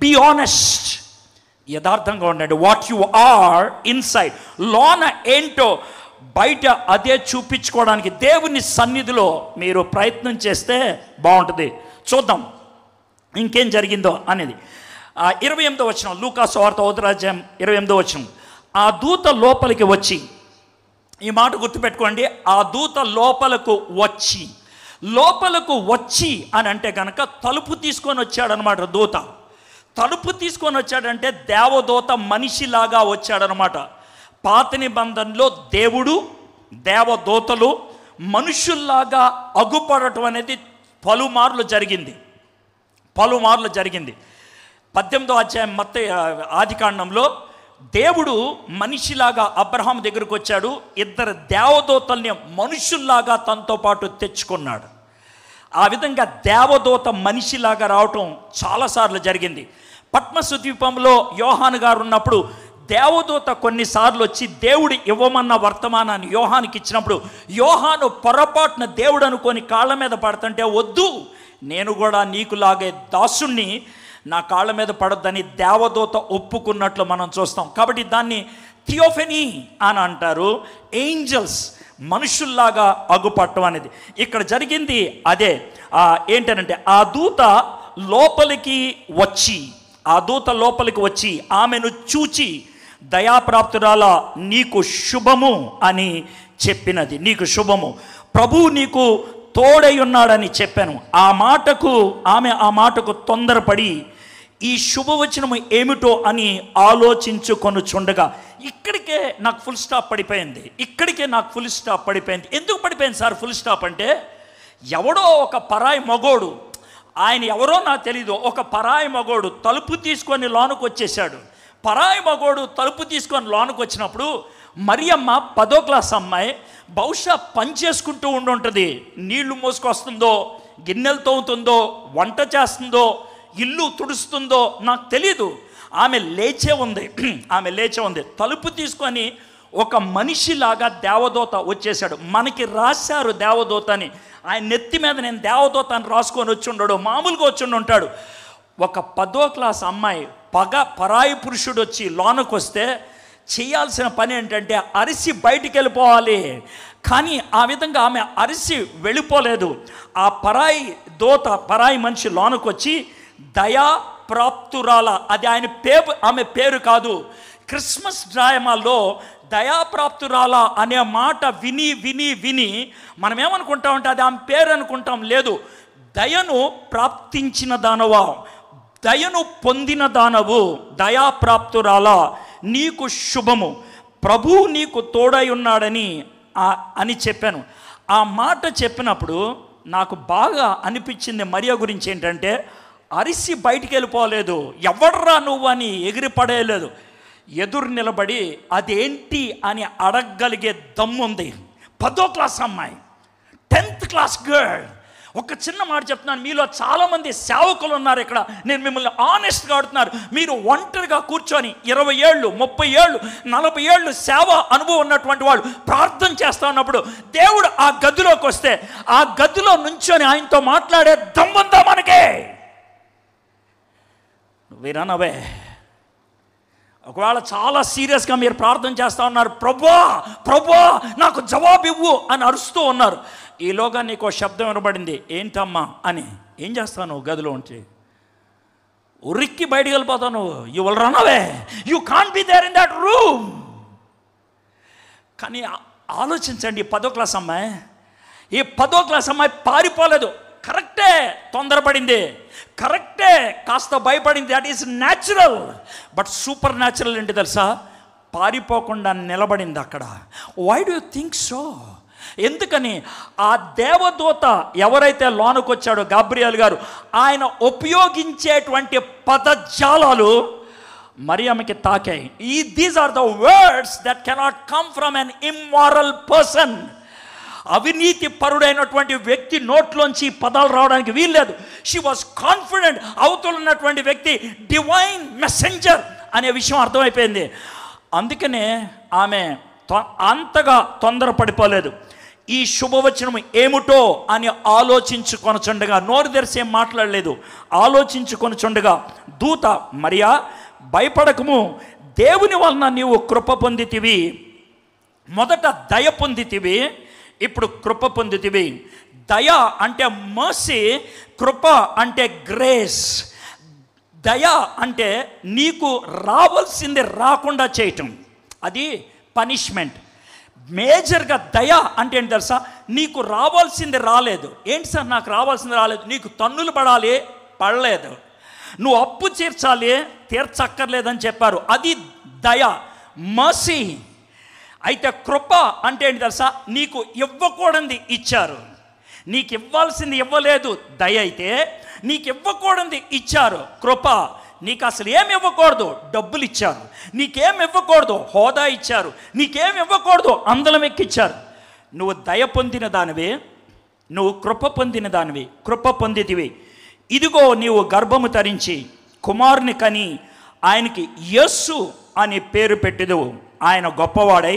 be honest. యథార్థంగా ఉండండి. వాట్ యు ఆర్ ఇన్సైడ్, లోన ఏంటో బయట అదే చూపించుకోవడానికి దేవుని సన్నిధిలో మీరు ప్రయత్నం చేస్తే బాగుంటుంది. చూద్దాం ఇంకేం జరిగిందో అనేది. 28వ వచనం, లూకా సువార్త 1వ 28వ వచనం. ఆ దూత లోపలికి వచ్చి, ఈ మాట గుర్తుపెట్టుకోండి, ఆ దూత లోపలకు వచ్చి అని అంటే కనుక తలుపు తీసుకొని వచ్చాడనమాట. దూత తలుపు తీసుకొని వచ్చాడంటే దేవదూత మనిషిలాగా వచ్చాడనమాట. పాత నిబంధనలో దేవుడు, దేవదూతలు మనుషుల్లాగా అగుపడటం అనేది పలుమార్లు జరిగింది. 18వ అధ్యాయం ఆదికాండంలో దేవుడు మనిషిలాగా అబ్రహాం దగ్గరకు వచ్చాడు. 2 దేవదూతల్ని మనుషుల్లాగా తనతో పాటు తెచ్చుకున్నాడు. ఆ విధంగా దేవదూత మనిషిలాగా రావటం చాలాసార్లు జరిగింది. పట్మసు ద్వీపంలో యోహాను గారు ఉన్నప్పుడు దేవదూత కొన్నిసార్లు వచ్చి దేవుడు ఇవ్వమన్న వర్తమానాన్ని యోహానికి ఇచ్చినప్పుడు యోహాను పొరపాటున దేవుడు అనుకొని కాళ్ళ మీద పడుతుంటే, వద్దు నేను కూడా నీకులాగే దాసుణ్ణి, నా కాళ్ళ మీద పడొద్దని దేవదూత ఒప్పుకున్నట్లు మనం చూస్తాం. కాబట్టి దాన్ని థియోఫెనీ అని అంటారు. ఏంజల్స్ మనుషుల్లాగా అగుపట్టడం అనేది ఇక్కడ జరిగింది. అదే ఏంటనంటే ఆ దూత లోపలికి వచ్చి ఆమెను చూచి, దయాప్రాప్తురాల నీకు శుభము అని చెప్పినది. నీకు శుభము, ప్రభువు నీకు తోడై ఉన్నాడని చెప్పాను. ఆమె ఆ మాటకు తొందరపడి ఈ శుభవచనము ఏమిటో అని ఆలోచించుకొనుచుండగా, ఇక్కడికే నాకు ఫుల్ స్టాప్ పడిపోయింది. ఎందుకు పడిపోయింది సార్ ఫుల్ స్టాప్ అంటే, ఎవడో ఒక పరాయి మగోడు, ఆయన ఎవరో నాకు తెలీదు, ఒక పరాయి మగోడు తలుపు తీసుకొని లోనకు వచ్చేసాడు. పరాయి మగోడు తలుపు తీసుకొని లోనికి వచ్చినప్పుడు మరియమ్మ 10వ క్లాస్ అమ్మాయి బహుశా పని చేసుకుంటూ ఉండుంటుంది. నీళ్లు మోసుకొస్తుందో, గిన్నెలు తోముతుందో, వంట చేస్తుందో, ఇల్లు తుడుస్తుందో నాకు తెలీదు. ఆమె లేచే ఉంది. తలుపు తీసుకొని ఒక మనిషిలాగా దేవదూత వచ్చేసాడు. మనకి రాశారు దేవదూత అని. ఆయన నెత్తి మీద నేను దేవదూత అని రాసుకొని వచ్చి ఉండడు, మామూలుగా వచ్చి ఉంటాడు. ఒక 10వ క్లాస్ అమ్మాయి పరాయి పురుషుడు వచ్చి లోనకు వస్తే చేయాల్సిన పని ఏంటంటే అరిసి బయటికి వెళ్ళిపోవాలి. కానీ ఆ విధంగా ఆమె అరిసి వెళ్ళిపోలేదు. ఆ పరాయి మనిషి లోనకు వచ్చి దయా ప్రాప్తురాల, అది ఆమె పేరు కాదు. క్రిస్మస్ డ్రామాల్లో దయాప్రాప్తురాల అనే మాట విని మనం ఏమనుకుంటామంటే అది ఆమె పేరు అనుకుంటాం. లేదు, దయను ప్రాప్తించిన దానవా, దయను పొందిన దానవు, దయాప్రాప్తురాల, నీకు శుభము, ప్రభువు నీకు తోడై ఉన్నాడని అని చెప్పాను. ఆ మాట చెప్పినప్పుడు నాకు బాగా అనిపించింది మరియ గురించి ఏంటంటే, అరిసి బయటికి వెళ్ళిపోలేదు, ఎవడ్రా నువ్వు అని ఎగిరిపడేయలేదు, ఎదురు నిలబడి అదేంటి అని అడగగలిగే దమ్ముంది. 10వ క్లాస్ అమ్మాయి, 10th క్లాస్ గర్ల్. ఒక చిన్న మాట చెప్తున్నాను, మీలో చాలామంది సేవకులు ఉన్నారు ఇక్కడ, నేను మిమ్మల్ని ఆనెస్ట్గా అడుగుతున్నారు. మీరు ఒంటరిగా కూర్చొని 20 ఏళ్ళు, 30 ఏళ్ళు, 40 ఏళ్ళు సేవ అనుభవం ఉన్నటువంటి వాళ్ళు ప్రార్థన చేస్తూ ఉన్నప్పుడు దేవుడు ఆ గదిలోకి వస్తే ఆ గదిలో నుంచొని ఆయనతో మాట్లాడే దమ్ముందా మనకే? వినవే. ఒకవేళ చాలా సీరియస్గా మీరు ప్రార్థన చేస్తూ ఉన్నారు, ప్రభువా నాకు జవాబు ఇవ్వు అని అరుస్తూ ఉన్నారు. ఈలోగా నీకు శబ్దం వినబడింది, ఏంటమ్మా అని. ఏం చేస్తాను? గదిలో ఉంచి ఉరికి బయటికి వెళ్ళిపోతాను. You will run away, you can't be there in that room. కానీ ఆలోచించండి, 10వ క్లాస్ అమ్మాయి, ఈ 10వ క్లాస్ అమ్మాయి పారిపోలేదు. కరెక్టే, తొందరపడింది, కరెక్టే, కాస్త భయపడింది, that is natural. But super natural ఏంటి తెలుసా? పారిపోకుండా నిలబడింది అక్కడ. Why do you think so? ఎందుకని? ఆ దేవదూత ఎవరైతే లోనకు వచ్చాడో, గాబ్రియల్ గారు, ఆయన ఉపయోగించేటువంటి పదజాలాలు మరియమ్మకి తాకాయి. These are the words that cannot come from an immoral person. అవినీతి పరుడైనటువంటి వ్యక్తి నోట్లోంచి పదాలు రావడానికి వీల్లేదు. షీ వాజ్ కాన్ఫిడెంట్, అవతల ఉన్నటువంటి వ్యక్తి డివైన్ మెసెంజర్ అనే విషయం అర్థమైపోయింది. అందుకనే ఆమె అంతగా తొందరపడిపోలేదు. ఈ శుభవచనం ఏమిటో అని ఆలోచించుకొనుచుండగా, నోరు తెరిసి ఏం మాట్లాడలేదు, ఆలోచించుకొనుచుండగా దూత, మరియా భయపడకము, దేవుని వలన నీవు కృప పొందితివి. మొదట దయ పొందితివి, ఇప్పుడు కృప పొందితివి. దయ అంటే మర్సీ, కృప అంటే గ్రేస్. దయ అంటే నీకు రావాల్సింది రాకుండా చేయటం, అది పనిష్మెంట్. మేజర్గా దయ అంటే ఏంటి తెలుసా? నీకు రావాల్సింది రాలేదు. ఏంటి సార్ నాకు రావాల్సింది రాలేదు? నీకు తన్నులు పడలేదు, నువ్వు అప్పు తీర్చక్కర్లేదని చెప్పారు, అది దయ, మర్సీ. అయితే కృప అంటే ఏంటి తెలుసా? నీకు ఇవ్వకూడనిది ఇచ్చారు, నీకు ఇవ్వాల్సింది ఇవ్వలేదు. దయ అయితే నీకు ఇవ్వకూడనిది ఇచ్చారు. కృప నీకు అసలు ఏమి ఇవ్వకూడదు, డబ్బులు ఇచ్చారు. నీకేమి ఇవ్వకూడదు, హోదా ఇచ్చారు. నీకేమి ఇవ్వకూడదు, అందలం ఎక్కిచ్చారు. నువ్వు దయ పొందిన దానివి, నువ్వు కృప పొందిన దానివి, కృప పొందితివి. ఇదిగో నీవు గర్భము ధరించి కుమారుని కని ఆయనకి యేసు అని పేరు పెట్టెదవు. ఆయన గొప్పవాడై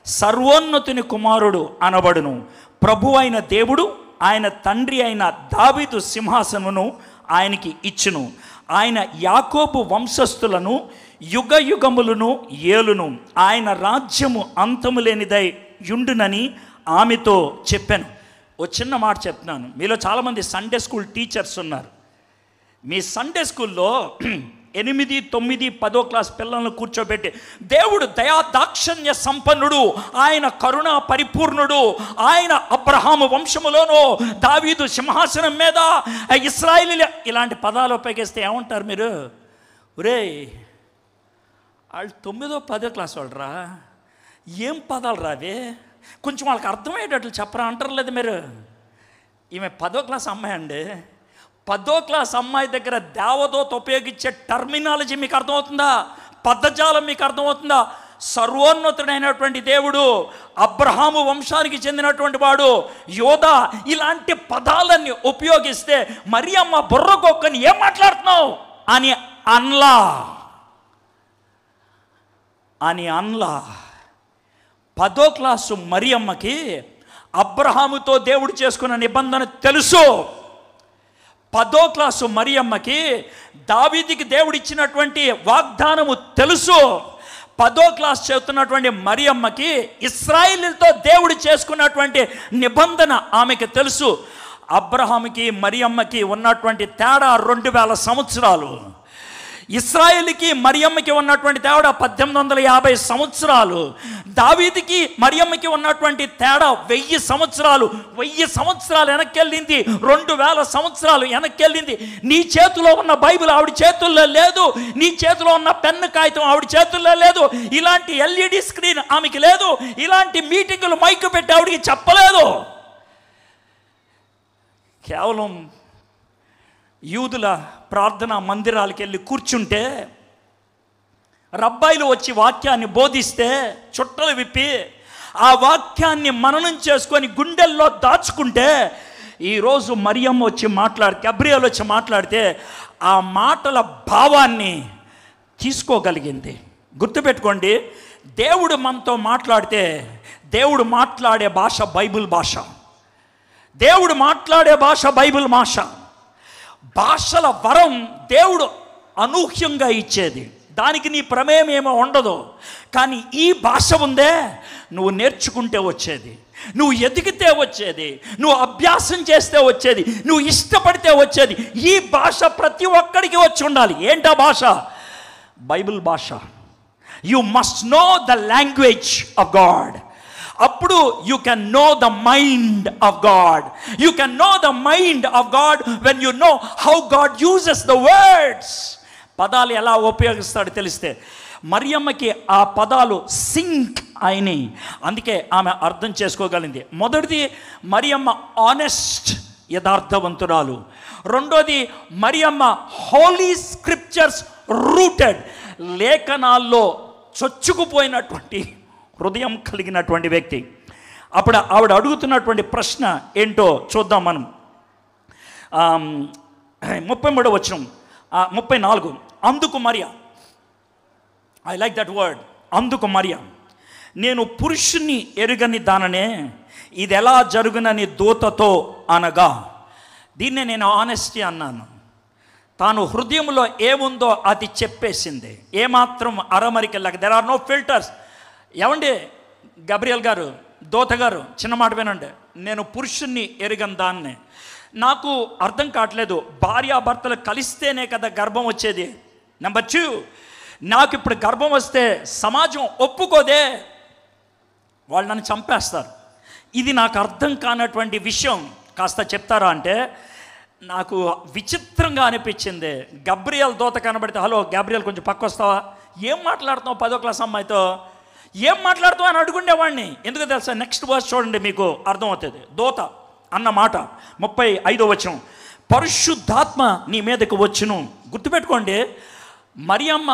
సర్వోన్నతుని కుమారుడు అనబడును. ప్రభు అయిన దేవుడు ఆయన తండ్రి అయిన దావీదు సింహాసనమును ఆయనకి ఇచ్చును. ఆయన యాకోబు వంశస్థులను యుగ యుగములను ఏలును. ఆయన రాజ్యము అంతము లేనిదై యుండునని ఆమెతో చెప్పాను. ఓ చిన్న మాట చెప్తున్నాను, మీలో చాలామంది సండే స్కూల్ టీచర్స్ ఉన్నారు. మీ సండే స్కూల్లో 8, 9, 10వ క్లాస్ పిల్లలను కూర్చోబెట్టి, దేవుడు దయా దాక్షణ్య సంపన్నుడు, ఆయన కరుణా పరిపూర్ణుడు, ఆయన అబ్రహాము వంశములోనూ దావీదు సింహాసనం మీద ఇశ్రాయేలీయుల, ఇలాంటి పదాలు ఉపయోగిస్తే ఏమంటారు మీరు? ఒరే వాళ్ళు 9వ 10వ క్లాస్ వాళ్ళరా, ఏం పదాలు రావే, కొంచెం వాళ్ళకి అర్థమయ్యేటట్లు చెప్పరా అంటారు లేదు మీరు. ఈమె 10వ క్లాస్ అమ్మాయి అండి. 10వ క్లాస్ అమ్మాయి దగ్గర దేవదూత ఉపయోగించే టర్మినాలజీ మీకు అర్థమవుతుందా? పదజాలం మీకు అర్థమవుతుందా? సర్వోన్నతుడైనటువంటి దేవుడు, అబ్రహాము వంశానికి చెందినటువంటి వాడు, యోధా, ఇలాంటి పదాలన్నీ ఉపయోగిస్తే మరియమ్మ బుర్రకొక్కని ఏం మాట్లాడుతున్నావు అని అన్లా. 10వ క్లాసు మరియమ్మకి అబ్రహాముతో దేవుడు చేసుకున్న నిబంధన తెలుసు. 10వ క్లాసు మరియమ్మకి దావీదుకి దేవుడిచ్చినటువంటి వాగ్దానము తెలుసు. 10వ క్లాస్ చదువుతున్నటువంటి మరియమ్మకి ఇశ్రాయేలుతో దేవుడు చేసుకున్నటువంటి నిబంధన ఆమెకి తెలుసు. అబ్రహాముకి మరియమ్మకి ఉన్నటువంటి తేడా 2000 సంవత్సరాలు. ఇశ్రాయేలుకి మరియమ్మకి ఉన్నటువంటి తేడా 1850 సంవత్సరాలు. దావీదుకి మరియమ్మకి ఉన్నటువంటి తేడా 1000 సంవత్సరాలు. 1000 సంవత్సరాలు వెనక్కెళ్ళింది, 2000 సంవత్సరాలు వెనక్కెళ్ళింది. నీ చేతిలో ఉన్న బైబిల్ ఆవిడ చేతుల్లో లేదు, నీ చేతిలో ఉన్న పెన్ను కాగితం ఆవిడ చేతుల్లో లేదు, ఇలాంటి ఎల్ఈడి స్క్రీన్ ఆమెకి లేదు, ఇలాంటి మీటింగులు మైకు పెట్టి ఆవిడికి చెప్పలేదు. కేవలం యూదుల ప్రార్థనా మందిరాలకు వెళ్ళి కూర్చుంటే, రబ్బాయిలు వచ్చి వాక్యాన్ని బోధిస్తే చుట్టలు విప్పి ఆ వాక్యాన్ని మననం చేసుకొని గుండెల్లో దాచుకుంటే, ఈరోజు మరియమ్మ వచ్చి గబ్రియల్ వచ్చి మాట్లాడితే ఆ మాటల భావాన్ని తీసుకోగలిగింది. గుర్తుపెట్టుకోండి, దేవుడు మనతో మాట్లాడితే దేవుడు మాట్లాడే భాష బైబిల్ భాష. దేవుడు మాట్లాడే భాష బైబిల్ భాష. భాషల వరం దేవుడు అనూహ్యంగా ఇచ్చేది, దానికి నీ ప్రమేయం ఏమో ఉండదు. కానీ ఈ భాష ఉందే, నువ్వు నేర్చుకుంటే వచ్చేది, నువ్వు ఎదిగితే వచ్చేది, నువ్వు అభ్యాసం చేస్తే వచ్చేది, నువ్వు ఇష్టపడితే వచ్చేది. ఈ భాష ప్రతి ఒక్కడికి వచ్చి ఉండాలి. ఏంటా భాష? బైబిల్ భాష. You must know the language of God. అప్పుడు you can know the mind of God. You can know the mind of God when you know how God uses the words. పదాలు ఎలా ఉపయోగిస్తాడో తెలిస్తే. మరియమ్మకి ఆ పదాలు సింక్ అయినాయి, అందుకే ఆమె అర్థం చేసుకోగలిగింది. మొదటిది, మరియమ్మ ఆనెస్ట్, యథార్థవంతురాలు. రెండోది, మరియమ్మ హోలీ స్క్రిప్చర్స్ రూటెడ్, లేఖనాల్లో చొచ్చుకుపోయినటువంటి హృదయం కలిగినటువంటి వ్యక్తి. అప్పుడు ఆవిడ అడుగుతున్నటువంటి ప్రశ్న ఏంటో చూద్దాం మనం. 33వ వచనం, 34. అందుకు మరియ, ఐ లైక్ దట్ వర్డ్, అందుకు మరియ, నేను పురుషుని ఎరుగని దాననే ఇది ఎలా జరుగునని దూతతో అనగా. దీన్నే నేను ఆనెస్టీ అన్నాను. తాను హృదయంలో ఏముందో అది చెప్పేసింది, ఏమాత్రం అరమరికెళ్ళక. There are no filters. ఏమండి గబ్రియల్ గారు, దోత గారు, చిన్న మాట వినండి. నేను పురుషుణ్ణి ఎరుగని దాన్ని, నాకు అర్థం కావట్లేదు, భార్యాభర్తలు కలిస్తేనే కదా గర్భం వచ్చేది. నెంబర్ 2, నాకు ఇప్పుడు గర్భం వస్తే సమాజం ఒప్పుకోదే, వాళ్ళు నన్ను చంపేస్తారు. ఇది నాకు అర్థం కానటువంటి విషయం, కాస్త చెప్తారా అంటే నాకు విచిత్రంగా అనిపించింది. గబ్రియల్ దోత కనబడితే, హలో గబ్రియల్ కొంచెం పక్క వస్తావా, ఏం మాట్లాడుతున్నావు 10వ క్లాస్ అమ్మాయితో, ఏం మాట్లాడుతావు అని అడుగుండేవాడిని. ఎందుకు తెలుసా? నెక్స్ట్ వర్స్ చూడండి, మీకు అర్థమవుతుంది. దోత అన్న మాట 35వ వచనం, పరిశుద్ధాత్మ నీ మీదకు వచ్చును. గుర్తుపెట్టుకోండి, మరియమ్మ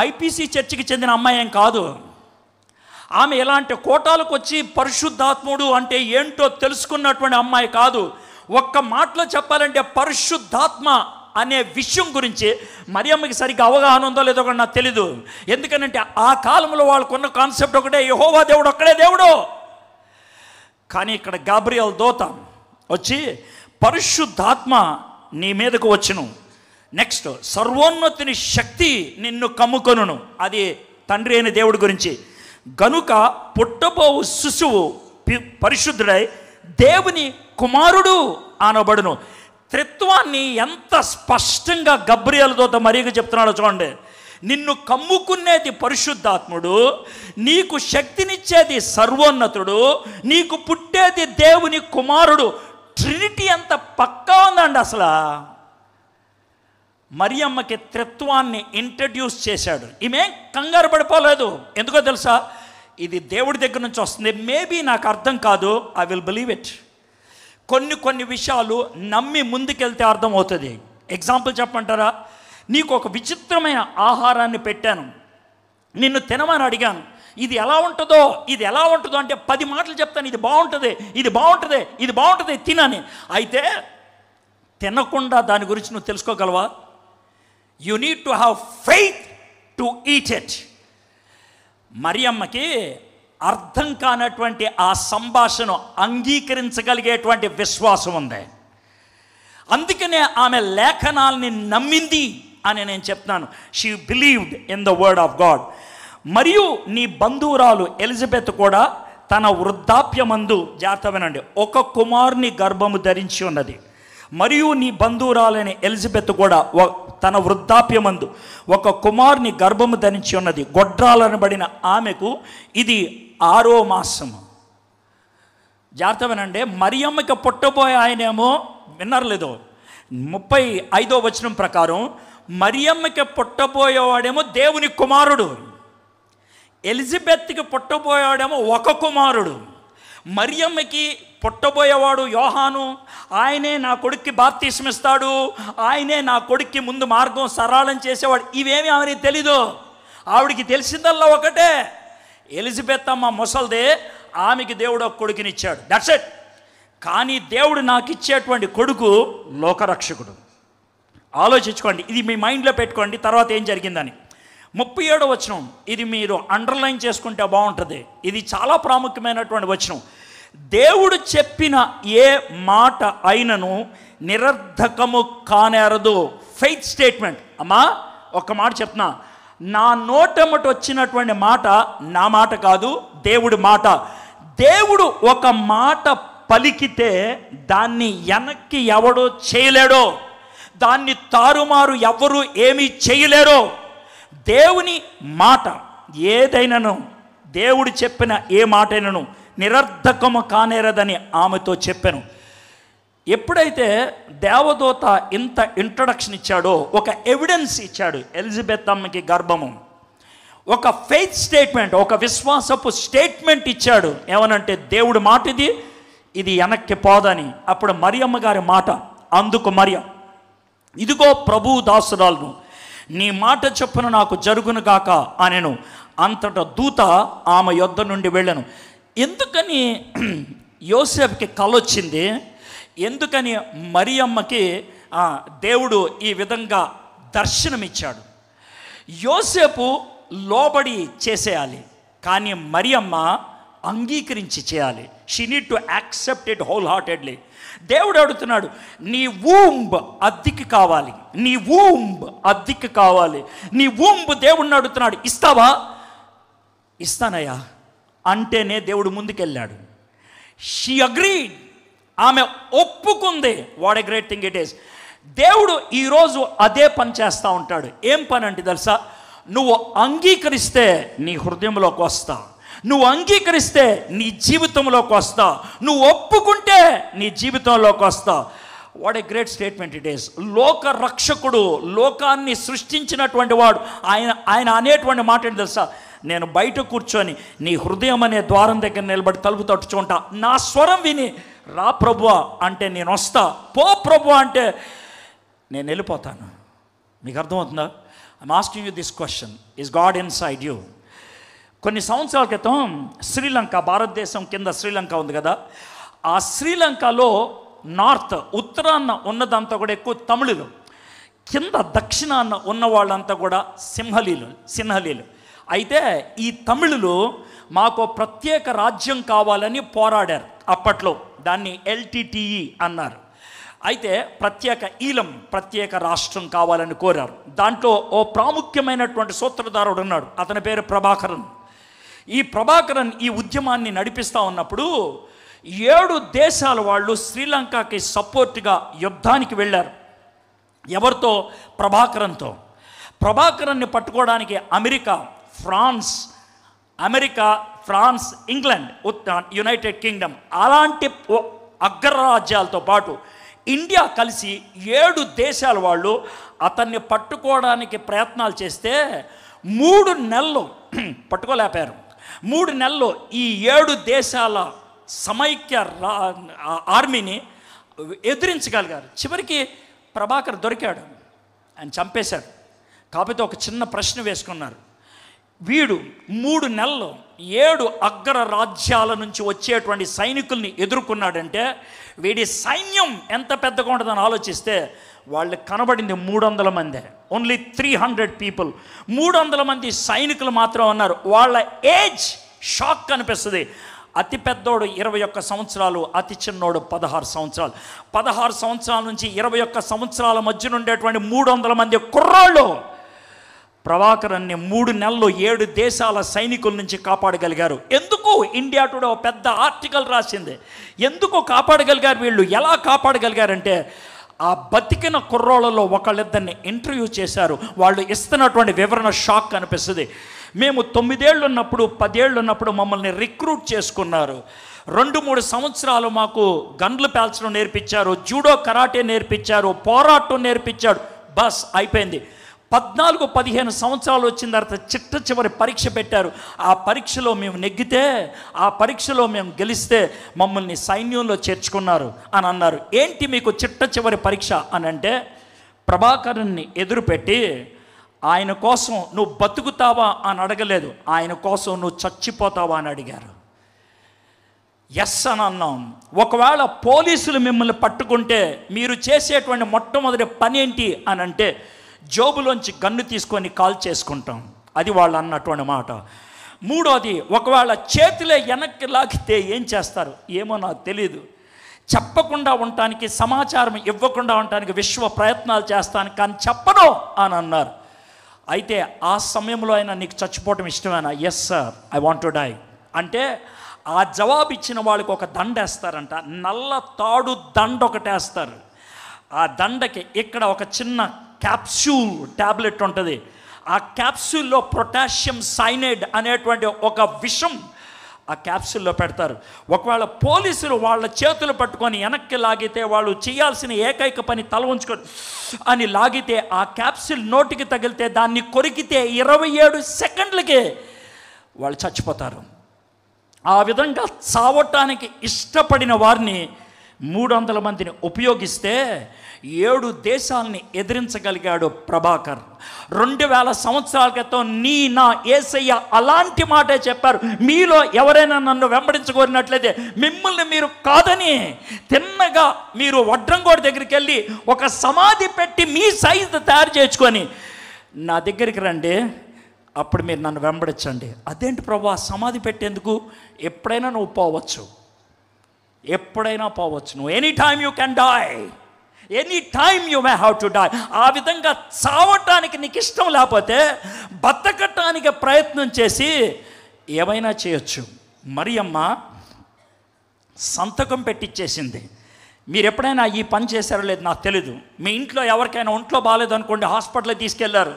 ఐపీసీ చర్చికి చెందిన అమ్మాయి ఏం కాదు. ఆమె ఎలాంటి కోటాలకు వచ్చి పరిశుద్ధాత్ముడు అంటే ఏంటో తెలుసుకున్నటువంటి అమ్మాయి కాదు. ఒక్క మాటలో చెప్పాలంటే పరిశుద్ధాత్మ అనే విషయం గురించి మరియమ్మకి సరిగ్గా అవగాహన ఉందో లేదో కూడా నాకు తెలీదు. ఎందుకనంటే ఆ కాలంలో వాళ్ళకున్న కాన్సెప్ట్ ఒకటే, యెహోవా దేవుడు ఒక్కడే దేవుడు. కానీ ఇక్కడ గాబ్రియల్ దూత వచ్చి పరిశుద్ధాత్మ నీ మీదకు వచ్చును. నెక్స్ట్, సర్వోన్నతుని శక్తి నిన్ను కమ్ముకొనును. అది తండ్రి అయిన దేవుడి గురించి. గనుక పుట్టబోవు శిశువు పరిశుద్ధుడై దేవుని కుమారుడు అనబడును. త్రిత్వాన్ని ఎంత స్పష్టంగా గబ్రియల్ దూత మరియకు చెప్తున్నాడో చూడండి. నిన్ను కమ్ముకునేది పరిశుద్ధాత్ముడు, నీకు శక్తినిచ్చేది సర్వోన్నతుడు, నీకు పుట్టేది దేవుని కుమారుడు. ట్రినిటీ ఎంత పక్కా ఉందండి అసలు. మరియమ్మకి త్రిత్వాన్ని ఇంట్రడ్యూస్ చేశాడు. ఈమె కంగారు పడిపోలేదు. ఎందుకో తెలుసా? ఇది దేవుడి దగ్గర నుంచి వస్తుంది. మేబీ నాకు అర్థం కాదు, ఐ విల్ బిలీవ్ ఇట్. కొన్ని విషయాలు నమ్మి ముందుకెళ్తే అర్థమవుతుంది. ఎగ్జాంపుల్ చెప్పమంటారా? నీకు ఒక విచిత్రమైన ఆహారాన్ని పెట్టాను, నిన్ను తినమని అడిగాను, ఇది ఎలా ఉంటుందో అంటే 10 మాటలు చెప్తాను, ఇది బాగుంటుంది, ఇది బాగుంటుంది, ఇది బాగుంటుంది, తినని. అయితే తినకుండా దాని గురించి నువ్వు తెలుసుకోగలవా? You need to have faith to eat it. మరియమ్మకి అర్థం కానటువంటి ఆ సంభాషణ అంగీకరించగలిగేటువంటి విశ్వాసం ఉంది. అందుకనే ఆమె లేఖనాల్ని నమ్మింది అని నేను చెప్తున్నాను. She believed in the word of God. మరియు నీ బంధువురాలు ఎలిజబెత్ కూడా తన వృద్ధాప్యమందు, జాగ్రత్త వినండి, ఒక కుమారుని గర్భము ధరించి ఉన్నది. మరియు నీ బంధువురాలైన ఎలిజబెత్ కూడా తన వృద్ధాప్యమందు ఒక కుమారుని గర్భము ధరించి ఉన్నది. గొడ్రాలనబడిన ఆమెకు ఇది 6వ మాసము. జాగ్రత్త వినండి, మరియమ్మకి పుట్టబోయే ఆయనేమో, విన్నారు లేదో, 35వ వచనం ప్రకారం మరియమ్మకి పుట్టబోయేవాడేమో దేవుని కుమారుడు, ఎలిజబెత్కి పుట్టబోయేవాడేమో ఒక కుమారుడు. మరియమ్మకి పుట్టబోయేవాడు యోహాను, ఆయనే నా కొడుక్కి బాప్తిస్మం ఇస్తాడు, ఆయనే నా కొడుక్కి ముందు మార్గం సరళం చేసేవాడు. ఇవేమి ఆమెకి తెలీదు. ఆవిడికి తెలిసిందల్లా ఒకటే, ఎలిజబెత్ అమ్మ ముసల్దే, ఆమెకి దేవుడు ఒక కొడుకునిచ్చాడు, దట్స్ ఇట్. కానీ దేవుడు నాకు ఇచ్చేటువంటి కొడుకు లోకరక్షకుడు. ఆలోచించుకోండి, ఇది మీ మైండ్లో పెట్టుకోండి, తర్వాత ఏం జరిగిందని. 37వ వచనం, ఇది మీరు అండర్లైన్ చేసుకుంటే బాగుంటుంది. ఇది చాలా ప్రాముఖ్యమైనటువంటి వచనం. దేవుడు చెప్పిన ఏ మాట అయినను నిరర్ధకము కానేరదు. Faith statement. అమ్మా ఒక మాట చెప్తున్నా, నా నోటమట వచ్చినటువంటి మాట నా మాట కాదు, దేవుడి మాట. దేవుడు ఒక మాట పలికితే దాన్ని వెనక్కి ఎవడో చేయలేడో, దాన్ని తారుమారు ఎవరు ఏమీ చేయలేరో. దేవుని మాట ఏదైనాను, దేవుడు చెప్పిన ఏ మాట అయినను నిరర్ధకము కానేరదని ఆమెతో చెప్పాను. ఎప్పుడైతే దేవదూత ఇంత ఇంట్రడక్షన్ ఇచ్చాడో, ఒక ఎవిడెన్స్ ఇచ్చాడు ఎలిజబెత్ అమ్మకి గర్భము, ఒక ఫెయిత్ స్టేట్మెంట్, ఒక విశ్వాసపు స్టేట్మెంట్ ఇచ్చాడు. ఏమనంటే దేవుడి మాట ఇది వెనక్కి పోదని. అప్పుడు మరియమ్మ గారి మాట, అందుకు మరియ, ఇదిగో ప్రభువు దాసురాలను, నీ మాట చొప్పున నాకు జరుగును గాక అనెను. అంతటా దూత ఆమె యొద్ద నుండి వెళ్ళాను. ఎందుకని యోసేపుకి కలొచ్చింది, ఎందుకని మరియమ్మకి దేవుడు ఈ విధంగా దర్శనమిచ్చాడు? యోసేపు లోబడి చేసేయాలి, కానీ మరియమ్మ అంగీకరించి చేయాలి. She need to accept it whole heartedly. దేవుడు అడుగుతున్నాడు, నీ వూంబ్ అద్దెకి కావాలి, నీ వూంబ్ అద్దెకి కావాలి. నీ వూంబ్ దేవుడిని అడుగుతున్నాడు, ఇస్తావా? ఇస్తానయ్యా అంటేనే దేవుడు ముందుకెళ్ళాడు. షీ అగ్రీడ్, ఆమె ఒప్పుకుంది. What a great thing it is. దేవుడు ఈరోజు అదే పని చేస్తూ ఉంటాడు. ఏం పని అంటే తెలుసా? నువ్వు అంగీకరిస్తే నీ హృదయంలోకి వస్తా, నువ్వు అంగీకరిస్తే నీ జీవితంలోకి వస్తా, నువ్వు ఒప్పుకుంటే నీ జీవితంలోకి వస్తా. What a great statement it is. లోక రక్షకుడు, లోకాన్ని సృష్టించినటువంటి వాడు, ఆయన అనేటువంటి మాట ఏంటి తెలుసా? నేను బయట కూర్చొని నీ హృదయం అనే ద్వారం దగ్గర నిలబడి తలుపు తట్టుచుంటా, నా స్వరం విని రా ప్రభువా అంటే నేను వస్తా, పో ప్రభువా అంటే నేను వెళ్ళిపోతాను. మీకు అర్థమవుతుందా? I'm asking you this question, is God inside you? కొన్ని సంవత్సరాల క్రితం శ్రీలంక, భారతదేశం కింద శ్రీలంక ఉంది కదా, ఆ శ్రీలంకలో నార్త్ ఉత్తరాన్న ఉన్నదంతా కూడా ఎక్కువ తమిళులు, కింద దక్షిణాన్న ఉన్న వాళ్ళంతా కూడా సింహలీలు. అయితే ఈ తమిళులు మాకు ప్రత్యేక రాజ్యం కావాలని పోరాడారు అప్పట్లో. దాన్ని ఎల్టీటీఈ అన్నారు. అయితే ప్రత్యేక రాష్ట్రం కావాలని కోరారు. దాంట్లో ఓ ప్రాముఖ్యమైనటువంటి సూత్రధారుడు ఉన్నాడు, అతని పేరు ప్రభాకరన్. ఈ ప్రభాకరన్ ఈ ఉద్యమాన్ని నడిపిస్తూ ఉన్నప్పుడు 7 దేశాల వాళ్ళు శ్రీలంకకి సపోర్ట్గా యుద్ధానికి వెళ్ళారు. ఎవరితో? ప్రభాకరన్తో. ప్రభాకరన్ని పట్టుకోవడానికి America, France, England, United Kingdom అలాంటి అగ్రరాజ్యాలతో పాటు ఇండియా కలిసి 7 దేశాల వాళ్ళు అతన్ని పట్టుకోవడానికి ప్రయత్నాలు చేస్తే 3 నెలలు పట్టుకోలేపారు. 3 నెలలు ఈ 7 దేశాల సమైక్య ఆర్మీని ఎదిరించగలిగారు. చివరికి ప్రభాకర్ దొరికాడు, ఆయన చంపేశాడు. కాకపోతే ఒక చిన్న ప్రశ్న వేసుకున్నారు, వీడు 3 నెలలు 7 అగ్ర రాజ్యాల నుంచి వచ్చేటువంటి సైనికుల్ని ఎదుర్కొన్నాడంటే వీడి సైన్యం ఎంత పెద్దగా ఉంటుందని ఆలోచిస్తే వాళ్ళు కనబడింది 300 మందే, ఓన్లీ 300 పీపుల్. 300 మంది సైనికులు మాత్రం ఉన్నారు. వాళ్ళ ఏజ్ షాక్ అనిపిస్తుంది. అతి పెద్దోడు 21 సంవత్సరాలు, అతి చిన్నోడు 16 సంవత్సరాలు. 16 సంవత్సరాల నుంచి 21 సంవత్సరాల మధ్య ఉండేటువంటి 300 మంది కుర్రాళ్ళు ప్రభాకరన్ని 3 నెలలు 7 దేశాల సైనికుల నుంచి కాపాడగలిగారు. ఎందుకు? ఇండియా టుడే ఒక పెద్ద ఆర్టికల్ రాసింది. ఎందుకు కాపాడగలిగారు వీళ్ళు? ఎలా కాపాడగలిగారంటే ఆ బతికిన కుర్రోళ్ళలో ఒకళ్ళిద్దరిని ఇంటర్వ్యూ చేశారు. వాళ్ళు ఇస్తున్నటువంటి వివరణ షాక్ అనిపిస్తుంది. మేము 9 ఏళ్ళు ఉన్నప్పుడు 10 ఏళ్ళు ఉన్నప్పుడు మమ్మల్ని రిక్రూట్ చేసుకున్నారు. 2-3 సంవత్సరాలు మాకు గన్లు పేల్చడం నేర్పించారు, జూడో కరాటే నేర్పించారు, పోరాటం నేర్పించాడు. బస్ అయిపోయింది. 14-15 సంవత్సరాలు వచ్చిన తర్వాత చివరి పరీక్ష పెట్టారు. ఆ పరీక్షలో మేము నెగ్గితే, ఆ పరీక్షలో మేము గెలిస్తే మమ్మల్ని సైన్యంలో చేర్చుకున్నారు అని అన్నారు. ఏంటి మీకు చివరి పరీక్ష అని అంటే, ప్రభాకరుణ్ణి ఎదురుపెట్టి ఆయన కోసం నువ్వు బతుకుతావా అని అడగలేదు, ఆయన కోసం నువ్వు చచ్చిపోతావా అని అడిగారు. ఎస్ అని అన్నాం. ఒకవేళ పోలీసులు మిమ్మల్ని పట్టుకుంటే మీరు చేసేటువంటి మొట్టమొదటి పని ఏంటి అని అంటే, జోబులోంచి గన్ను తీసుకొని కాల్ చేసుకుంటాం. అది వాళ్ళు అన్నటువంటి మాట. 3వది, ఒకవేళ చేతిలో వెనక్కి లాగితే ఏం చేస్తారు ఏమో నాకు తెలీదు. చెప్పకుండా ఉండటానికి, సమాచారం ఇవ్వకుండా ఉండటానికి విశ్వ ప్రయత్నాలు చేస్తాను, కానీ చెప్పను అని అన్నారు. అయితే ఆ సమయంలో అయినా నీకు చచ్చిపోవటం ఇష్టమేనా? Yes sir, I want to die అంటే ఆ జవాబు ఇచ్చిన వాళ్ళకి ఒక దండ వేస్తారంట. నల్ల తాడు దండ ఒకటి వేస్తారు. ఆ దండకి ఇక్కడ ఒక చిన్న క్యాప్సూల్ ట్యాబ్లెట్ ఉంటుంది. ఆ క్యాప్సూల్లో పొటాషియం సైనైడ్ అనేటువంటి ఒక విషం ఆ క్యాప్సూల్లో పెడతారు. ఒకవేళ పోలీసులు వాళ్ళ చేతులు పట్టుకొని వెనక్కి లాగితే వాళ్ళు చేయాల్సిన ఏకైక పని తల ఉంచుకొని అని లాగితే ఆ క్యాప్సూల్ నోటికి తగిలితే దాన్ని కొరికితే 27 సెకండ్లకే వాళ్ళు చచ్చిపోతారు. ఆ విధంగా చావటానికి ఇష్టపడిన వారిని 300 మందిని ఉపయోగిస్తే 7 దేశాలని ఎదిరించగలిగాడు ప్రభాకర్. 2000 సంవత్సరాల క్రితం నా యేసయ్య అలాంటి మాటే చెప్పారు. మీలో ఎవరైనా నన్ను వెంబడించగోరినట్లయితే మిమ్మల్ని మీరు కాదని తిన్నగా మీరు వడ్రంగోడి దగ్గరికి వెళ్ళి ఒక సమాధి పెట్టి మీ సైజు తయారు చేసుకొని నా దగ్గరికి రండి, అప్పుడు మీరు నన్ను వెంబడించండి. అదేంటి ప్రభు సమాధి పెట్టేందుకు? ఎప్పుడైనా నువ్వు పోవచ్చు, ఎప్పుడైనా పోవచ్చు. నువ్వు any time you can die, any time you may have to die. ఆ విధంగా చావటానికి నీకు ఇష్టం లేకపోతే బతకటానికి ప్రయత్నం చేసి ఏమైనా చేయొచ్చు. మరియమ్మ సంతకం పెట్టిచ్చేసింది. మీరు ఎప్పుడైనా ఈ పని చేశారో లేదు నాకు తెలీదు. మీ ఇంట్లో ఎవరికైనా ఒంట్లో బాగాలేదనుకోండి, హాస్పిటల్కి తీసుకెళ్లారు.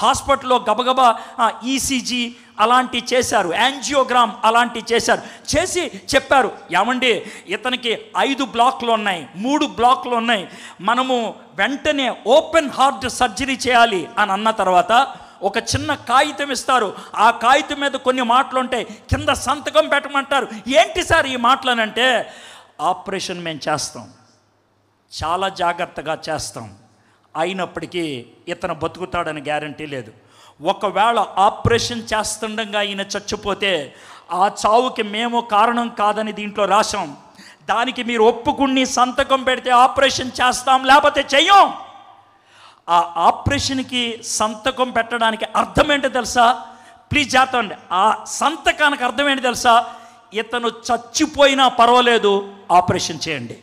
హాస్పిటల్లో గబగబా ఈసీజీ అలాంటివి చేశారు, యాంజియోగ్రామ్ అలాంటివి చేశారు. చేసి చెప్పారు, ఏమండి ఇతనికి 5 బ్లాక్లు ఉన్నాయి, 3 బ్లాక్లు ఉన్నాయి, మనము వెంటనే ఓపెన్ హార్ట్ సర్జరీ చేయాలి అని అన్న తర్వాత ఒక చిన్న కాగితం ఇస్తారు. ఆ కాగితం మీద కొన్ని మాటలు ఉంటాయి, కింద సంతకం పెట్టమంటారు. ఏంటి సార్ ఈ మాటలు అంటే, ఆపరేషన్ మేము చేస్తాం, చాలా జాగ్రత్తగా చేస్తాం, అయినప్పటికీ ఇతను బతుకుతాడని గ్యారంటీ లేదు. ఒకవేళ ఆపరేషన్ చేస్తుండగా ఈయన చచ్చిపోతే ఆ చావుకి మేము కారణం కాదని దీంట్లో రాశాం. దానికి మీరు ఒప్పుకుని సంతకం పెడితే ఆపరేషన్ చేస్తాం, లేకపోతే చెయ్యం. ఆ ఆపరేషన్కి సంతకం పెట్టడానికి అర్థం ఏంటో తెలుసా? ప్లీజ్ చేతండి. ఆ సంతకానికి అర్థం ఏంటి తెలుసా? ఇతను చచ్చిపోయినా పర్వాలేదు, ఆపరేషన్ చేయండి.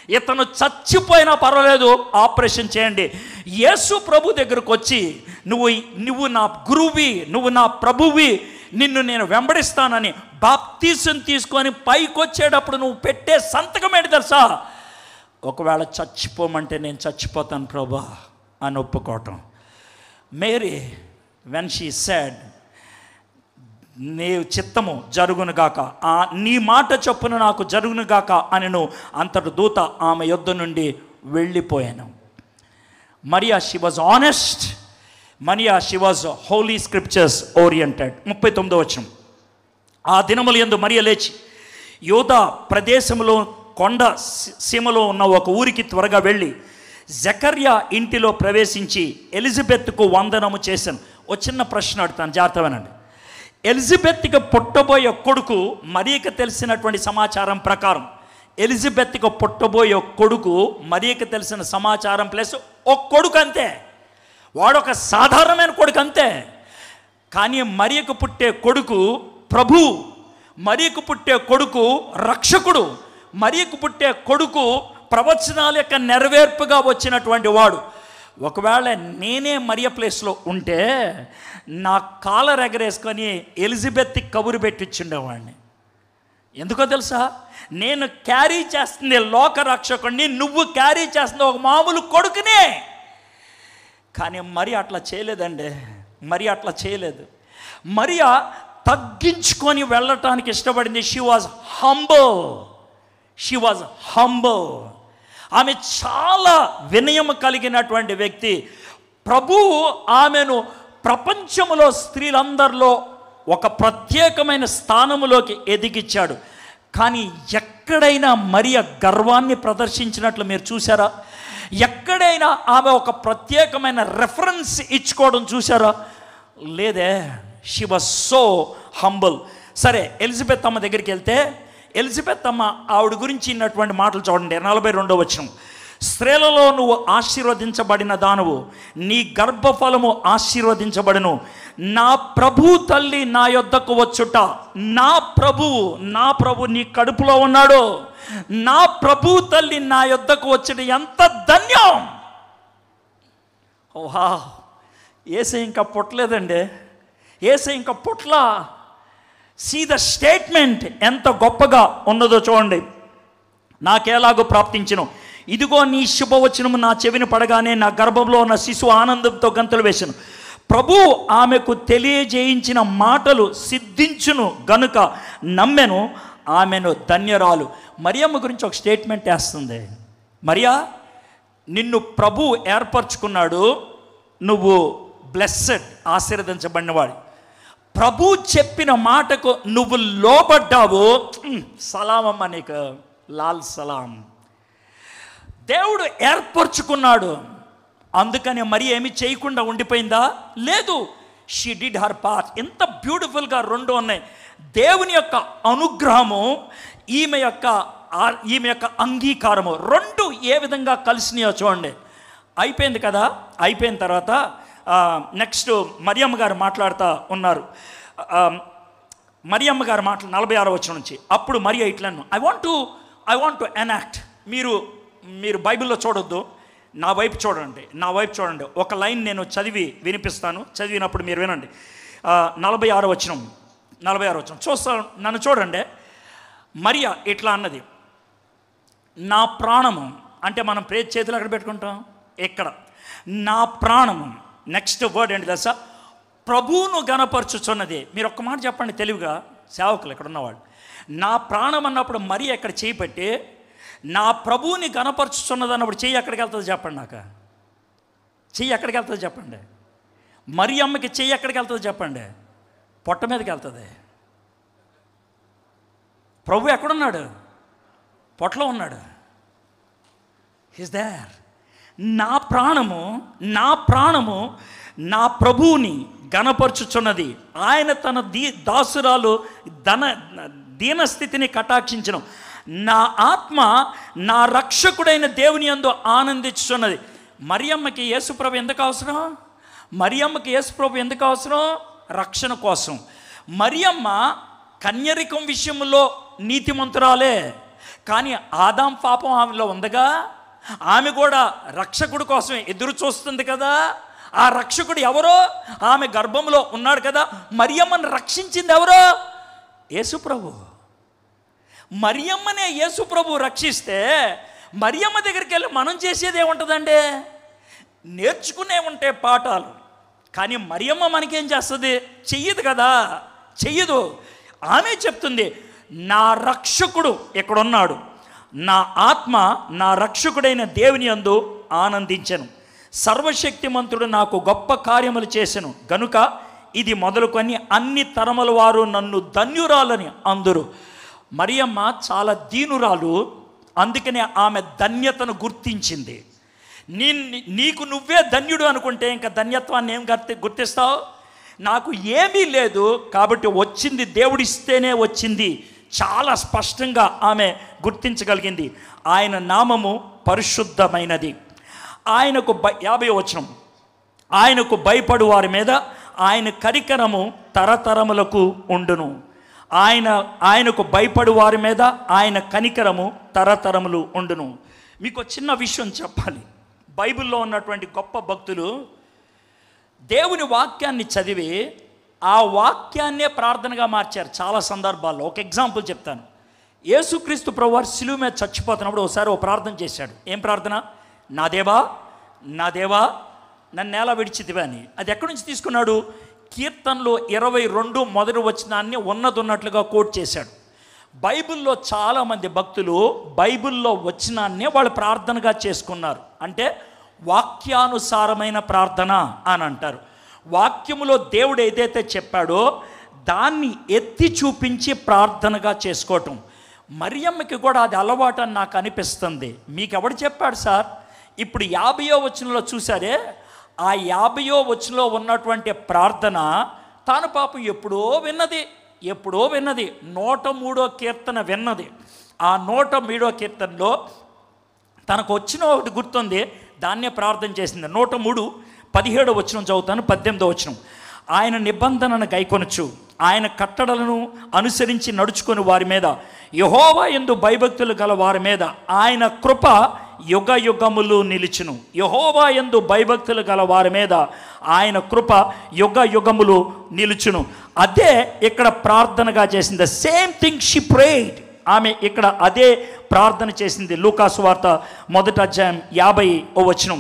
ఇతను చచ్చిపోయినా పర్వాలేదు, ఆపరేషన్ చేయండి. యేసు ప్రభు దగ్గరకు వచ్చి నువ్వు నా గురువి, నువ్వు నా ప్రభువి, నిన్ను నేను వెంబడిస్తానని బాప్తీసం తీసుకొని పైకి వచ్చేటప్పుడు నువ్వు పెట్టే సంతకం ఏంటి తెలుసా? ఒకవేళ చచ్చిపోమంటే నేను చచ్చిపోతాను ప్రభా అని ఒప్పుకోవటం. మేరీ వెన్ షీ సెడ్ నీ చిత్తము జరుగునుగాక, నీ మాట చొప్పున నాకు జరుగునుగాక అనెను. అంతటి దూత ఆమె యొద్ద నుండి వెళ్ళిపోయాను. Maria she was honest, Maria she was holy scriptures oriented. 39వ వచనం. ఆ దినముల యందు మరియ లేచి యూదా ప్రదేశంలో కొండ సీమలో ఉన్న ఒక ఊరికి త్వరగా వెళ్ళి జకర్యా ఇంటిలో ప్రవేశించి ఎలిజబెత్కు వందనము చేశాను. ఒక చిన్న ప్రశ్న అడుగుతాను, జాగ్రత్తగానండి. ఎలిజబెత్కి పుట్టబోయే కొడుకు మరియకి తెలిసినటువంటి సమాచారం ప్రకారం, ఎలిజబెత్కి పుట్టబోయే కొడుకు మరియకి తెలిసిన సమాచారం ప్లస్ ఒక కొడుకు అంతే, వాడొక సాధారణమైన కొడుకు అంతే. కానీ మరియకు పుట్టే కొడుకు ప్రభు, మరియకు పుట్టే కొడుకు రక్షకుడు, మరియకు పుట్టే కొడుకు ప్రవచనాల యొక్క నెరవేర్పుగా వచ్చినటువంటి వాడు. ఒకవేళ నేనే మరియ ప్లేస్లో ఉంటే నా కాలర్ ఎగరేసుకొని ఎలిజబెత్కి కబురు పెట్టించుండేవాడిని. ఎందుకో తెలుసా, నేను క్యారీ చేస్తుంది లోక రక్షకుడిని, నువ్వు క్యారీ చేస్తుంది ఒక మామూలు కొడుకునే. కానీ మరి అట్లా చేయలేదండి, మరి అట్లా చేయలేదు. మరియా తగ్గించుకొని వెళ్ళటానికి ఇష్టపడింది. She was humble. ఆమె చాలా వినయం కలిగినటువంటి వ్యక్తి. ప్రభువు ఆమెను ప్రపంచంలో స్త్రీలందరిలో ఒక ప్రత్యేకమైన స్థానములోకి ఎదిగించాడు. కానీ ఎక్కడైనా మరియ గర్వాన్ని ప్రదర్శించినట్లు మీరు చూసారా? ఎక్కడైనా ఆమె ఒక ప్రత్యేకమైన రెఫరెన్స్ ఇచ్చుకోవడం చూసారా? లేదే. She was so humble. సరే, ఎలిజబెత్ అమ్మ దగ్గరికి వెళ్తే ఎలిజబెత్ అమ్మ ఆవిడ గురించి ఇన్నటువంటి మాటలు చూడండి. 42వ వచనం, స్త్రీలలో నువ్వు ఆశీర్వదించబడిన దానవు, నీ గర్భఫలము ఆశీర్వదించబడును. నా ప్రభు తల్లి నా యొద్దకు వచ్చుట, నా ప్రభు నీ కడుపులో ఉన్నాడు, నా ప్రభు తల్లి నా యొద్దకు వచ్చుట ఎంత ధన్యం. ఓహా, యేసయ్య ఇంకా పుట్టలేదండి, యేసయ్య ఇంకా పుట్ల. సీ ద స్టేట్మెంట్ ఎంత గొప్పగా ఉన్నదో చూడండి. నాకేలాగో ప్రాప్తించును, ఇదిగో నీ శుభవచనము నా చెవిని పడగానే నా గర్భంలో ఉన్న శిశువు ఆనందంతో గంతులు వేసెను. ప్రభు ఆమెకు తెలియజేయించిన మాటలు సిద్ధించును గనుక నమ్మెను, ఆమెను ధన్యరాలు. మరియమ్మ గురించి ఒక స్టేట్మెంట్ వేస్తుంది. మరియా, నిన్ను ప్రభు ఏర్పరచుకున్నాడు, నువ్వు బ్లెస్సెడ్, ఆశీర్వదించబడినవాడు. ప్రభు చెప్పిన మాటకు నువ్వు లోబడ్డావు. సలామమ్మ, నీకు లాల్ సలాం. దేవుడు ఏర్పరచుకున్నాడు, అందుకని మరి ఏమి చేయకుండా ఉండిపోయిందా? లేదు. She did her part. ఎంత బ్యూటిఫుల్గా రెండు ఉన్నాయి. దేవుని యొక్క అనుగ్రహము, ఈమె యొక్క అంగీకారము, రెండు ఏ విధంగా కలిసినాయో చూడండి. అయిపోయింది కదా. అయిపోయిన తర్వాత నెక్స్ట్ మరియమ్మ గారు మాట్లాడుతూ ఉన్నారు. మరియమ్మ గారు 46వ వచనం నుంచి, అప్పుడు మరియ ఇట్లను, ఐ వాంట్ టు ఎనాక్ట్. మీరు బైబిల్లో చూడొద్దు, నా వైపు చూడండి. ఒక లైన్ నేను చదివి వినిపిస్తాను, చదివినప్పుడు మీరు వినండి. 46వ వచనం నన్ను చూడండి. మరియ ఇట్లా అన్నది, నా ప్రాణము, అంటే మనం ప్రేజ్ చేతులు ఎక్కడ పెట్టుకుంటాం? ఇక్కడ. నా ప్రాణము, నెక్స్ట్ వర్డ్ ఏంటి తెలుసా? ప్రభువును గణపరచుచున్నది. మీరు ఒక్క మాట చెప్పండి తెలివిగా, సేవకులు ఇక్కడ ఉన్నవాళ్ళు. నా ప్రాణం అన్నప్పుడు మరి ఎక్కడ చేయి పెట్టి నా ప్రభువుని గణపరచుచున్నది అన్నప్పుడు చెయ్యి ఎక్కడికి వెళ్తుంది చెప్పండి. నాకు చెయ్యి ఎక్కడికి వెళ్తుంది చెప్పండి. మరి అమ్మకి చెయ్యి ఎక్కడికి వెళ్తుంది చెప్పండి? పొట్ట మీదకి వెళ్తుంది. ప్రభు ఎక్కడున్నాడు? పొట్టలో ఉన్నాడు. He's there. నా ప్రాణము నా ప్రభువుని గణపరచుచున్నది. ఆయన తన దాసురాలు దీనస్థితిని కటాక్షించను. నా ఆత్మ నా రక్షకుడైన దేవుని యందు ఆనందించుచున్నది. మరియమ్మకి యేసుప్రభు ఎందుకు అవసరం? రక్షణ కోసం. మరియమ్మ కన్యరికం విషయంలో నీతిమంతురాలే, కానీ ఆదాం పాపం ఆమెలో ఉందగా, ఆమె కూడా రక్షకుడి కోసం ఎదురు చూస్తుంది కదా. ఆ రక్షకుడు ఎవరో? ఆమె గర్భంలో ఉన్నాడు కదా. మరియమ్మను రక్షించింది ఎవరో? యేసుప్రభు. మరియమ్మనే యేసుప్రభు రక్షిస్తే మరియమ్మ దగ్గరికి వెళ్ళి మనం చేసేది ఏముంటుందండి? నేర్చుకునే ఉంటే పాఠాలు. కానీ మరియమ్మ మనకేం చేస్తుంది? చెయ్యదు కదా, చెయ్యదు. ఆమె చెప్తుంది, నా రక్షకుడు ఎక్కడున్నాడు, నా ఆత్మ నా రక్షకుడైన దేవుని యందు ఆనందించెను. సర్వశక్తిమంతుడు నాకు గొప్ప కార్యములు చేసెను గనుక ఇది మొదలుకొని అన్ని తరముల వారు నన్ను ధన్యురాలని అందురు. మరియమ్మ చాలా దీనురాలు, అందుకనే ఆమె ధన్యతను గుర్తించింది. నీకు నువ్వే ధన్యుడు అనుకుంటే ఇంకా ధన్యత్వాన్ని ఏం గుర్తిస్తావు? నాకు ఏమీ లేదు, కాబట్టి వచ్చింది దేవుడిస్తేనే వచ్చింది. చాలా స్పష్టంగా ఆమె గుర్తించగలిగింది. ఆయన నామము పరిశుద్ధమైనది. ఆయనకు 50వ వచనం, ఆయనకు భయపడు వారి మీద ఆయన కనికరము తరతరములకు ఉండును. ఆయనకు భయపడు వారి మీద ఆయన కనికరము తరతరములు ఉండును. మీకు చిన్న విషయం చెప్పాలి. బైబిల్లో ఉన్నటువంటి గొప్ప భక్తులు దేవుని వాక్యాన్ని చదివి ఆ వాక్యాన్నే ప్రార్థనగా మార్చారు చాలా సందర్భాల్లో. ఒక ఎగ్జాంపుల్ చెప్తాను. యేసుక్రీస్తు ప్రభువారు శిలువ మీద చచ్చిపోతున్నప్పుడు ఒకసారి ఓ ప్రార్థన చేశాడు. ఏం ప్రార్థన? నా దేవా నా దేవా నన్ను ఎలా విడిచితివా అని. అది ఎక్కడి నుంచి తీసుకున్నాడు? కీర్తనలో 22 మొదటి వచనాన్ని ఉన్నట్లుగా కోట్ చేశాడు. బైబిల్లో చాలామంది భక్తులు బైబిల్లో వచనాన్నే వాళ్ళు ప్రార్థనగా చేసుకున్నారు. అంటే వాక్యానుసారమైన ప్రార్థన అని అంటారు. వాక్యములో దేవుడు ఏదైతే చెప్పాడో దాన్ని ఎత్తి చూపించి ప్రార్థనగా చేసుకోవటం. మరియమ్మకి కూడా అది అలవాటు అని నాకు అనిపిస్తుంది. మీకు ఎవడు చెప్పాడు సార్? ఇప్పుడు 50వ వచనంలో చూసారే, ఆ 50వ వచనంలో ఉన్నటువంటి ప్రార్థన తాను పాపం ఎప్పుడో విన్నది. 103వ కీర్తన విన్నది. ఆ 103వ కీర్తనలో తనకు వచ్చిన ఒకటి గుర్తుంది, దాన్నే ప్రార్థన చేసింది. 103 17వ వచనం చదువుతాను, 18వ వచనం. ఆయన నిబంధనను గైకొనొచ్చు, ఆయన కట్టడలను అనుసరించి నడుచుకొని వారి మీద, యెహోవా యందు భయభక్తులు గల వారి మీద ఆయన కృప యుగ యుగములు నిలిచును. యెహోవా యందు భయభక్తులు గల వారి మీద ఆయన కృప యుగ యుగములు నిలుచును. అదే ఇక్కడ ప్రార్థనగా చేసింది. The same thing she prayed. ఆమె ఇక్కడ అదే ప్రార్థన చేసింది. లూకాసు వార్త 1వ అధ్యాయం 50వ వచనం.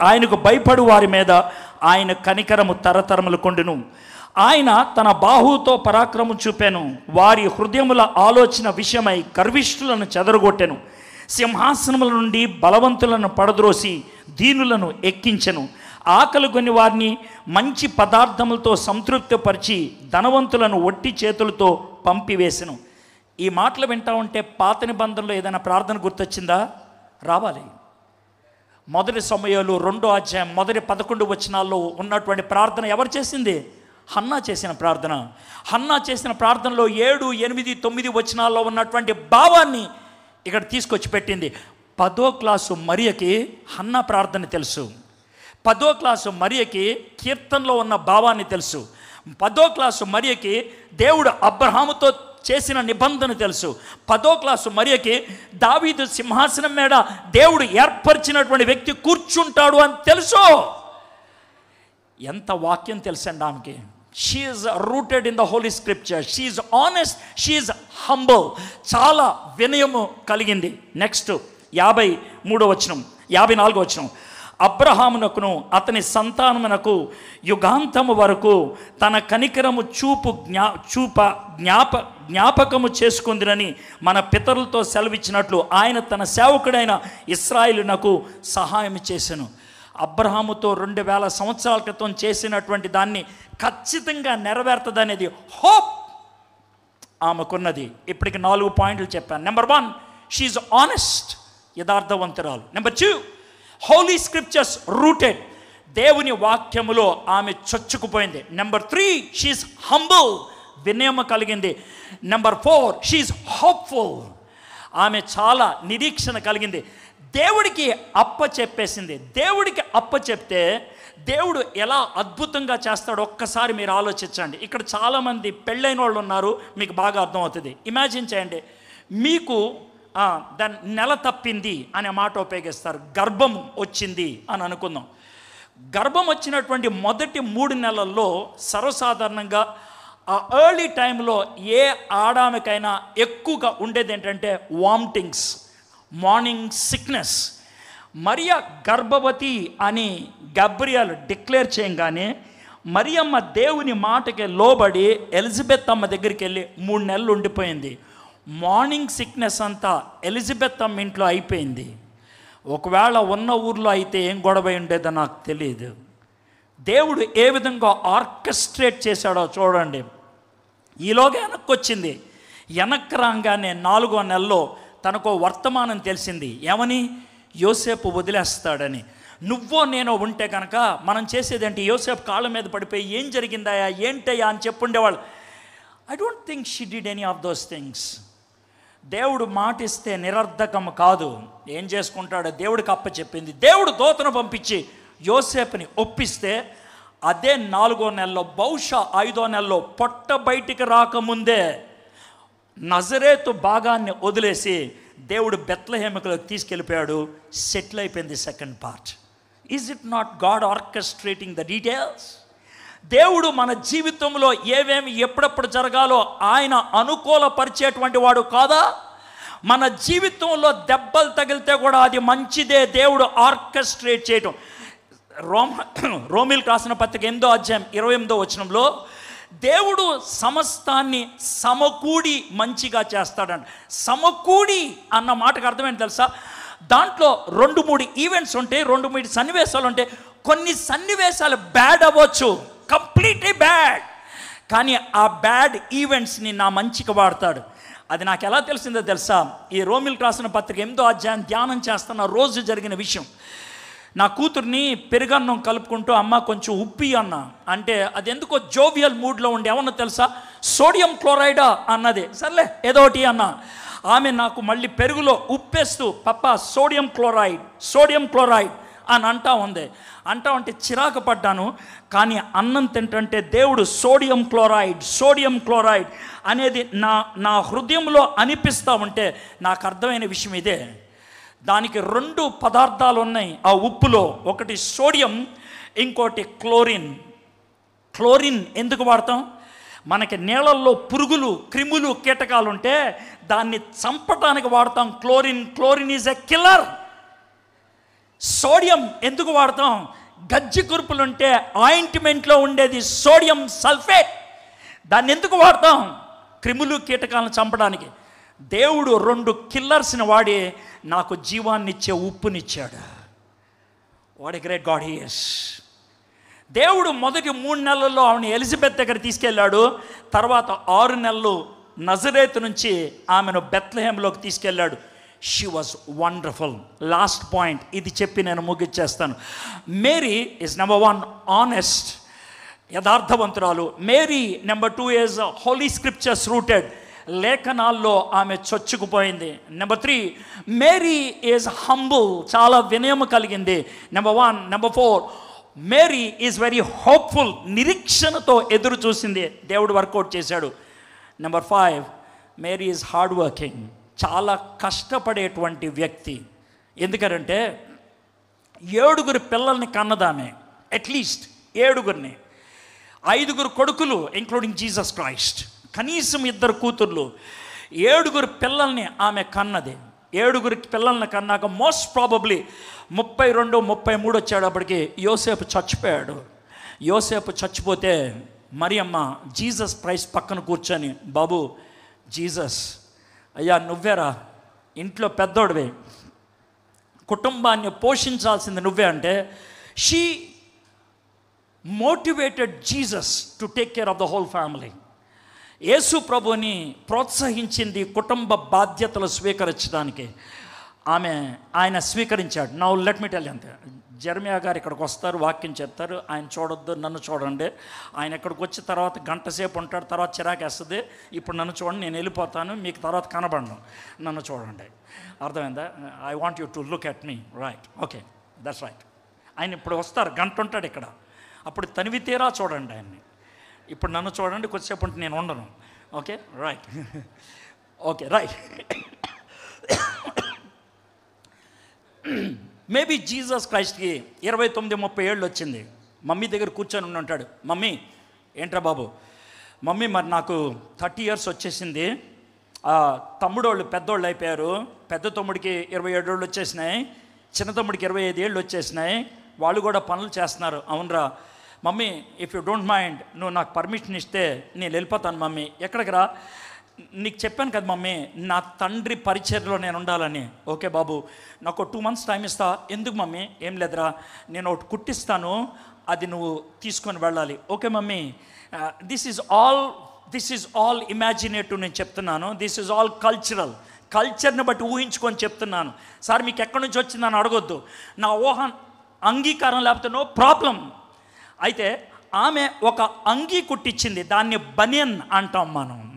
ఆయనకు భయపడు వారి మీద ఆయన కనికరము తరతరములు కొండును. ఆయన తన బాహువుతో పరాక్రమం చూపాను, వారి హృదయముల ఆలోచన విషయమై గర్విష్ఠులను చెదరగొట్టెను. సింహాసనముల నుండి బలవంతులను పడద్రోసి దీనులను ఎక్కించెను. ఆకలి కొని వారిని మంచి పదార్థములతో సంతృప్తిపరిచి ధనవంతులను ఒట్టి చేతులతో పంపివేసెను. ఈ మాటలు వింటా ఉంటే పాత నిబంధనలో ఏదైనా ప్రార్థన గుర్తొచ్చిందా? రావాలి. మొదటి సమయాలు 2వ అధ్యాయం మొదటి 11 వచనాల్లో ఉన్నటువంటి ప్రార్థన ఎవరు చేసింది? హన్నా చేసిన ప్రార్థన. హన్నా చేసిన ప్రార్థనలో 7, 8, 9 వచనాల్లో ఉన్నటువంటి భావాన్ని ఇక్కడ తీసుకొచ్చి పెట్టింది. 10వ క్లాసు మరియకి హన్నా ప్రార్థన తెలుసు. 10వ క్లాసు మరియకి కీర్తనలో ఉన్న భావాన్ని తెలుసు. 10వ క్లాసు మరియకి దేవుడు అబ్రహాముతో చేసిన నిబంధన తెలుసు. 10వ క్లాసు మరియకి దావీదు సింహాసనం మీద దేవుడు ఏర్పరిచినటువంటి వ్యక్తి కూర్చుంటాడు అని తెలుసు. ఎంత వాక్యం తెలుసండి ఆమెకి. She is rooted in the holy scripture. She is honest, she is humble. చాలా వినయము కలిగింది. నెక్స్ట్ 53వ వచనం, 54వ వచనం. అబ్రహామునకును అతని సంతానమునకు యుగాంతము వరకు తన కనికరము జ్ఞాపకము చేసుకుందిరని మన పితరులతో సెలవిచ్చినట్లు ఆయన తన సేవకుడైన ఇశ్రాయేలునకు సహాయం చేసెను. అబ్రహాముతో 2000 సంవత్సరాల క్రితం చేసినటువంటి దాన్ని ఖచ్చితంగా నెరవేరుతుందనేది హోప్ ఆమెకున్నది. ఇప్పటికి 4 పాయింట్లు చెప్పాను. నెంబర్ 1, షీఈ్ ఆనెస్ట్, యథార్థవంతురాలు. నెంబర్ 2, హోలీ స్క్రిప్చర్స్ రూటెడ్, దేవుని వాక్యములో ఆమె చొచ్చుకుపోయింది. నెంబర్ 3, షీఈ్ హంబుల్, వినయము కలిగింది. నెంబర్ 4, షీఈ్ హోప్ఫుల్, ఆమె చాలా నిరీక్షణ కలిగింది. దేవుడికి చెప్పేసింది. దేవుడికి చెప్తే దేవుడు ఎలా అద్భుతంగా చేస్తాడో ఒక్కసారి మీరు ఆలోచించండి. ఇక్కడ చాలామంది పెళ్ళైన వాళ్ళు ఉన్నారు, మీకు బాగా అర్థమవుతుంది. ఇమాజిన్ చేయండి, మీకు దాని నెల తప్పింది అనే మాట ఉపయోగిస్తారు. గర్భం వచ్చింది అని అనుకుందాం. గర్భం వచ్చినటువంటి మొదటి 3 నెలల్లో సర్వసాధారణంగా ఆ ఎర్లీ టైంలో ఏ ఆడామికైనా ఎక్కువగా ఉండేది ఏంటంటే వామిటింగ్స్, మార్నింగ్ సిక్నెస్. మరియా గర్భవతి అని గబ్రియల్ డిక్లేర్ చేయగానే మరియమ్మ దేవుని మాటకి లోబడి ఎలిజబెత్ అమ్మ దగ్గరికి వెళ్ళి 3 నెలలు ఉండిపోయింది. మార్నింగ్ సిక్నెస్ అంతా ఎలిజబెత్ అమ్మ ఇంట్లో అయిపోయింది. ఒకవేళ ఉన్న ఊర్లో అయితే ఏం గొడవ ఉండేదో నాకు తెలియదు. దేవుడు ఏ విధంగా ఆర్కెస్ట్రేట్ చేశాడో చూడండి. ఈలోగా వెనక్కి వచ్చింది. వెనక్కి రాగానే 4వ నెలలో తనకు వర్తమానం తెలిసింది. ఏమని? యోసేపు వదిలేస్తాడని. నువ్వో నేనో ఉంటే కనుక మనం చేసేది ఏంటి? యోసేపు కాళ్ళ మీద పడిపోయి ఏం జరిగిందయా, ఏంటయ్యా అని చెప్పుండేవాళ్ళు. I don't think she did any of those things. దేవుడు మాటిస్తే నిరర్ధకం కాదు. ఏం చేసుకుంటాడో దేవుడికి అప్పచెప్పింది. దేవుడు దూతను పంపించి యోసేపుని ఒప్పిస్తే అదే 4వ నెలలో, బహుశా 5వ నెలలో, పొట్ట బయటికి రాకముందే నజరేతు భాగాన్ని వదిలేసి దేవుడు బెత్లెహేములోకి తీసుకెళ్ళిపోయాడు. సెటిల్ అయిపోయింది second part. Is it not God orchestrating the details? దేవుడు మన జీవితంలో ఏమేమి ఎప్పుడెప్పుడు జరగాలో ఆయన అనుకూలపరిచేటువంటి వాడు కాదా? మన జీవితంలో దెబ్బలు తగిలితే కూడా అది మంచిదే దేవుడు ఆర్కెస్ట్రేట్ చేయటం. రోమిల్కి రాసిన పత్రిక 8వ అధ్యాయం 28వ వచనంలో దేవుడు సమస్తాన్ని సమకూడి మంచిగా చేస్తాడంట. సమకూడి అన్న మాటకు అర్థమేంటి తెలుసా? దాంట్లో 2-3 ఈవెంట్స్ ఉంటాయి, 2-3 సన్నివేశాలు ఉంటాయి. కొన్ని సన్నివేశాలు బ్యాడ్ అవ్వచ్చు, కంప్లీట్లీ బ్యాడ్, కానీ ఆ బ్యాడ్ ఈవెంట్స్ని నా మంచికి వాడతాడు. అది నాకు ఎలా తెలిసిందో తెలుసా? ఈ రోమిల్కి రాసిన పత్రిక 8వ అధ్యాయం ధ్యానం చేస్తున్న రోజు జరిగిన విషయం. నా కూతుర్ని పెరుగన్నం కలుపుకుంటూ అమ్మ కొంచెం ఉప్పి అన్నా అంటే అది ఎందుకో జోవియల్ మూడ్లో ఉండి ఏమన్నా తెలుసా, సోడియం క్లోరైడా అన్నది. సర్లే ఏదో ఒకటి అన్నా. ఆమె నాకు మళ్ళీ పెరుగులో ఉప్పేస్తూ పప్పా సోడియం క్లోరైడ్ అని అంటా ఉంది. అంటా ఉంటే చిరాకు పడ్డాను. కానీ అన్నం తింటుంటే దేవుడు సోడియం క్లోరైడ్ అనేది నా హృదయంలో అనిపిస్తూ ఉంటే నాకు అర్థమైన విషయం ఇదే. దానికి 2 పదార్థాలు ఉన్నాయి ఆ ఉప్పులో. ఒకటి సోడియం, ఇంకోటి క్లోరిన్ ఎందుకు వాడతాం? మనకి నీళ్ళల్లో పురుగులు, క్రిములు, కీటకాలు ఉంటే దాన్ని చంపటానికి వాడతాం chlorine is a killer. Sodium ఎందుకు వాడతాం? గజ్జి కురుపులుంటే ఆయింట్మెంట్లో ఉండేది సోడియం సల్ఫేట్. దాన్ని ఎందుకు వాడతాం? క్రిములు, కీటకాలను చంపడానికి. దేవుడు 2 కిల్లర్స్ని వాడి నాకు జీవాన్నిచ్చే ఉప్పునిచ్చాడు. What a great God he is. దేవుడు మొదటి 3 నెలల్లో ఆమెను ఎలిజబెత్ దగ్గర తీసుకెళ్ళాడు. తర్వాత 6 నెలలు నజరేతు నుంచి ఆమెను బెత్లెహేంలోకి తీసుకెళ్ళాడు. She was wonderful. Last point ఇది చెప్పి నేను ముగిచ్చేస్తాను. మేరీ ఈజ్ నెంబర్ 1 ఆనెస్ట్, యథార్థవంతురాలు. Mary number 2 is holy scriptures rooted, లేఖనాల్లో ఆమె చొచ్చుకుపోయింది. నెంబర్ 3 మేరీ ఈజ్ హంబుల్, చాలా వినయం కలిగింది. Number 1. Number 4 Mary is very hopeful, నిరీక్షణతో ఎదురు చూసింది. దేవుడు వర్కౌట్ చేశాడు. Number 5 Mary is hard working, చాలా కష్టపడేటువంటి వ్యక్తి. ఎందుకంటే 7 పిల్లల్ని కన్నదామే, అట్లీస్ట్ 7. 5 కొడుకులు ఇంక్లూడింగ్ జీసస్ క్రైస్ట్, కనీసం 2 కూతుర్లు, 7 పిల్లల్ని ఆమె కన్నది. 7 పిల్లల్ని కన్నాక మోస్ట్ ప్రాబబ్లీ 32, 33 వచ్చేటప్పటికి యోసేపు చచ్చిపోయాడు. యోసేపు చచ్చిపోతే మరియమ్మ జీసస్ క్రైస్ట్ పక్కన కూర్చొని, బాబు జీసస్, అయ్యా నువ్వేరా, ఇంట్లో పెద్దోడివే, కుటుంబాన్ని పోషించాల్సింది నువ్వే అంటే she motivated Jesus to take care of the whole family. Yesu ప్రభుని ప్రోత్సహించింది కుటుంబ బాధ్యతలు స్వీకరించడానికి. ఆయన స్వీకరించాడు. Now let me tell. అంతే, జెర్మియా గారు ఇక్కడికి వస్తారు, వాక్యం చెప్తారు, ఆయన చూడొద్దు నన్ను చూడండి. ఆయన ఇక్కడికి వచ్చి తర్వాత 1 గంట సేపు ఉంటాడు, తర్వాత చిరాకేస్తుంది. ఇప్పుడు నన్ను చూడండి, నేను వెళ్ళిపోతాను, మీకు తర్వాత కనబడను, నన్ను చూడండి. అర్థమైందా? I want you to look at me, right? Okay, that's right. ఆయన ఇప్పుడు వస్తారు, 1 గంట ఉంటాడు ఇక్కడ, అప్పుడు తనివి తీరా చూడండి ఆయన్ని. ఇప్పుడు నన్ను చూడండి, కొద్దిసేపు ఉంటే నేను ఉండను. Okay, right. Okay, right. Maybe Jesus క్రైస్ట్కి 29-30 ఏళ్ళు వచ్చింది. మమ్మీ దగ్గర కూర్చొని ఉంటాడు. మమ్మీ, ఏంట్రా బాబు? మమ్మీ, మరి నాకు 30 ఇయర్స్ వచ్చేసింది, తమ్ముడోళ్ళు పెద్దోళ్ళు అయిపోయారు. పెద్ద తమ్ముడికి 27 ఏళ్ళు వచ్చేసినాయి, చిన్న తమ్ముడికి 25 ఏళ్ళు వచ్చేసినాయి, వాళ్ళు కూడా పనులు చేస్తున్నారు. అవునరా mummy, if you don't mind, నువ్వు నాకు పర్మిషన్ ఇస్తే నేను వెళ్ళిపోతాను మమ్మీ. ఎక్కడికి రా? నీకు చెప్పాను కదా మమ్మీ, నా తండ్రి పరిచర్లో నేను ఉండాలని. ఓకే బాబు, నాకు 2 మంత్స్ టైం ఇస్తా. ఎందుకు మమ్మీ? ఏం లేదురా, నేను ఒకటి కుట్టిస్తాను, అది నువ్వు తీసుకొని వెళ్ళాలి. Okay mummy. This is all imaginative నేను చెప్తున్నాను. దిస్ ఈజ్ ఆల్ కల్చర్ని బట్టి ఊహించుకొని చెప్తున్నాను. సార్ మీకు ఎక్కడి నుంచి వచ్చిందని అడగొద్దు. నా ఊహ అంగీకారం లేకపోతే నో ప్రాబ్లం. అయితే ఆమె ఒక అంగీ కుట్టించింది, దాన్ని బనియన్ అంటాం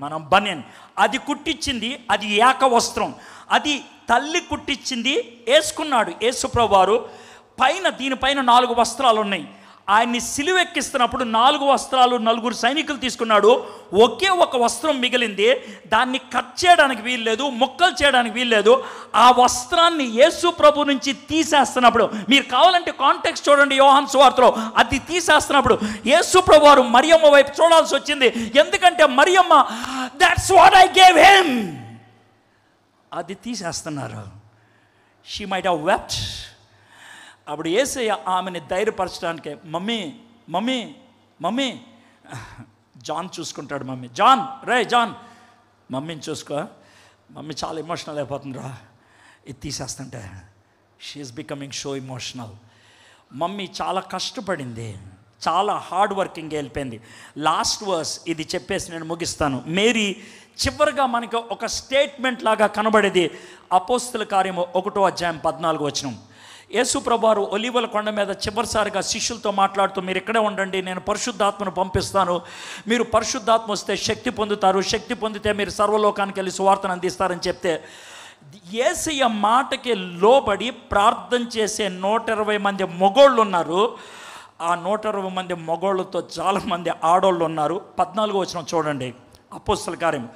మనం బనియన్. అది కుట్టించింది, అది ఏక వస్త్రం. అది తల్లి కుట్టించింది, వేసుకున్నాడు యేసుప్రభు వారు. దీనిపైన 4 వస్త్రాలు ఉన్నాయి. ఆయన్ని సిలువెక్కిస్తున్నప్పుడు 4 వస్త్రాలు 4 సైనికులు తీసుకున్నాడు. ఒకే ఒక వస్త్రం మిగిలింది. దాన్ని కట్ చేయడానికి వీల్లేదు, ముక్కలు చేయడానికి వీల్లేదు. ఆ వస్త్రాన్ని యేసు ప్రభు నుంచి తీసేస్తున్నప్పుడు, మీరు కావాలంటే కాంటెక్స్ట్ చూడండి యోహాను సువార్తలో, అది తీసేస్తున్నప్పుడు యేసు ప్రభు వారు మరియమ్మ వైపు చూడాల్సి వచ్చింది. ఎందుకంటే Mariyamma, that's what I gave him, అది తీసేస్తున్నారు. She might have wept. అప్పుడు యేసయ్య ఆమెని ధైర్యపరచడానికి, మమ్మీ జాన్ చూసుకుంటాడు. జాన్ మమ్మీని చూసుకో, మమ్మీ చాలా ఎమోషనల్ అయిపోతుందిరా ఇది తీసేస్తుంటే. She's becoming so emotional. Mummy చాలా కష్టపడింది, చాలా హార్డ్ వర్కింగ్ వెళ్ళిపోయింది. లాస్ట్ వర్స్ ఇది చెప్పేసి నేను ముగిస్తాను. మేరీ చివరిగా మనకు ఒక స్టేట్మెంట్ లాగా కనబడేది అపోస్తల కార్యము 1వ అధ్యాయం 14వ వచనం. యేసు ప్రభువారు ఒలీవల కొండ మీద చివరిసారిగా శిష్యులతో మాట్లాడుతూ, మీరు ఇక్కడే ఉండండి, నేను పరిశుద్ధాత్మను పంపిస్తాను, మీరు పరిశుద్ధాత్మ వస్తే శక్తి పొందుతారు, శక్తి పొందితే మీరు సర్వలోకానికి వెళ్ళి సువార్తను అందిస్తారని చెప్తే, యేసయ్య మాటకి లోబడి ప్రార్థన చేసే 120 మంది మగోళ్ళు ఉన్నారు. ఆ 120 మంది మగోళ్ళతో చాలామంది ఆడోళ్ళు ఉన్నారు. 14వ వచనం చూడండి, అపోస్తల కార్యం.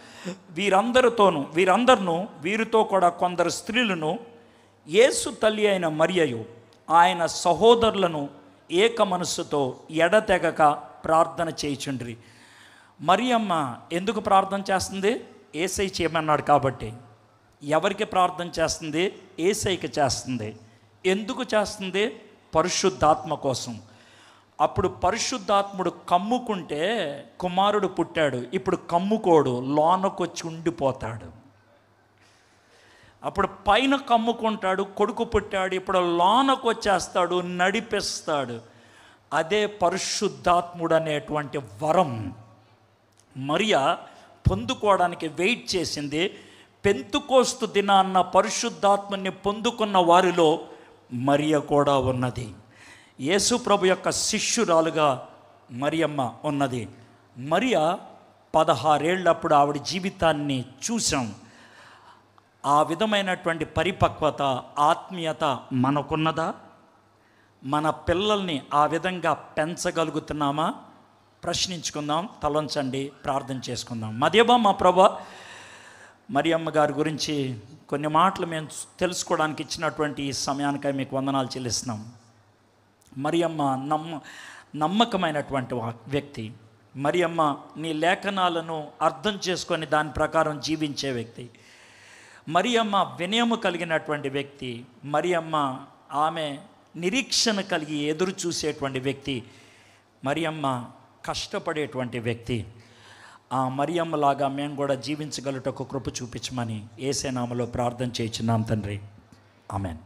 వీరందరూ వీరితో కూడా కొందరు స్త్రీలను, యేసు తల్లి అయిన మరియయు ఆయన సహోదరులను ఏక మనస్సుతో ఎడతెగక ప్రార్థన చేయుచుండ్రి. మరియమ్మ ఎందుకు ప్రార్థన చేస్తుంది? యేసయ్య చేయమన్నాడు కాబట్టి. ఎవరికి ప్రార్థన చేస్తుంది? యేసయ్యకి చేస్తుంది. ఎందుకు చేస్తుంది? పరిశుద్ధాత్మ కోసం. అప్పుడు పరిశుద్ధాత్ముడు కమ్ముకుంటే కుమారుడు పుట్టాడు. ఇప్పుడు కమ్ముకోడు, లోనకొచ్చి ఉండిపోతాడు. అప్పుడు పైన కమ్ముకుంటాడు, కొడుకు పుట్టాడు, ఇప్పుడు లోనకు వచ్చేస్తాడు, నడిపిస్తాడు. అదే పరిశుద్ధాత్ముడు అనేటువంటి వరం మరియా పొందుకోవడానికి వెయిట్ చేసింది. పెంతుకోస్తు దినాన్న పరిశుద్ధాత్మని పొందుకున్న వారిలో మరియ కూడా ఉన్నది. యేసు ప్రభు యొక్క శిష్యురాలుగా మరియమ్మ ఉన్నది. మరియా 16 ఏళ్ళప్పుడు ఆవిడ జీవితాన్ని చూసాం. ఆ విధమైనటువంటి పరిపక్వత, ఆత్మీయత మనకున్నదా? మన పిల్లల్ని ఆ విధంగా పెంచగలుగుతున్నామా? ప్రశ్నించుకుందాం, తలంచండి, ప్రార్థన చేసుకుందాం. మదేబా మా ప్రభా, మరియమ్మ గారి గురించి కొన్ని మాటలు మేము తెలుసుకోవడానికి ఇచ్చినటువంటి ఈ సమయానికై మీకు వందనాలు చెల్లిస్తున్నాం. మరియమ్మ నమ్మకమైనటువంటి వ్యక్తి. మరియమ్మ నీ లేఖనాలను అర్థం చేసుకొని దాని ప్రకారం జీవించే వ్యక్తి. మరియమ్మ వినయము కలిగినటువంటి వ్యక్తి. మరియమ్మ ఆమె నిరీక్షణ కలిగి ఎదురు చూసేటువంటి వ్యక్తి. మరియమ్మ కష్టపడేటువంటి వ్యక్తి. ఆ మరియమ్మలాగా మేము కూడా జీవించగలుగుటకు కృప చూపించమని యేసు నామములో ప్రార్థన చేయుచున్నాం తండ్రి. ఆమెన్.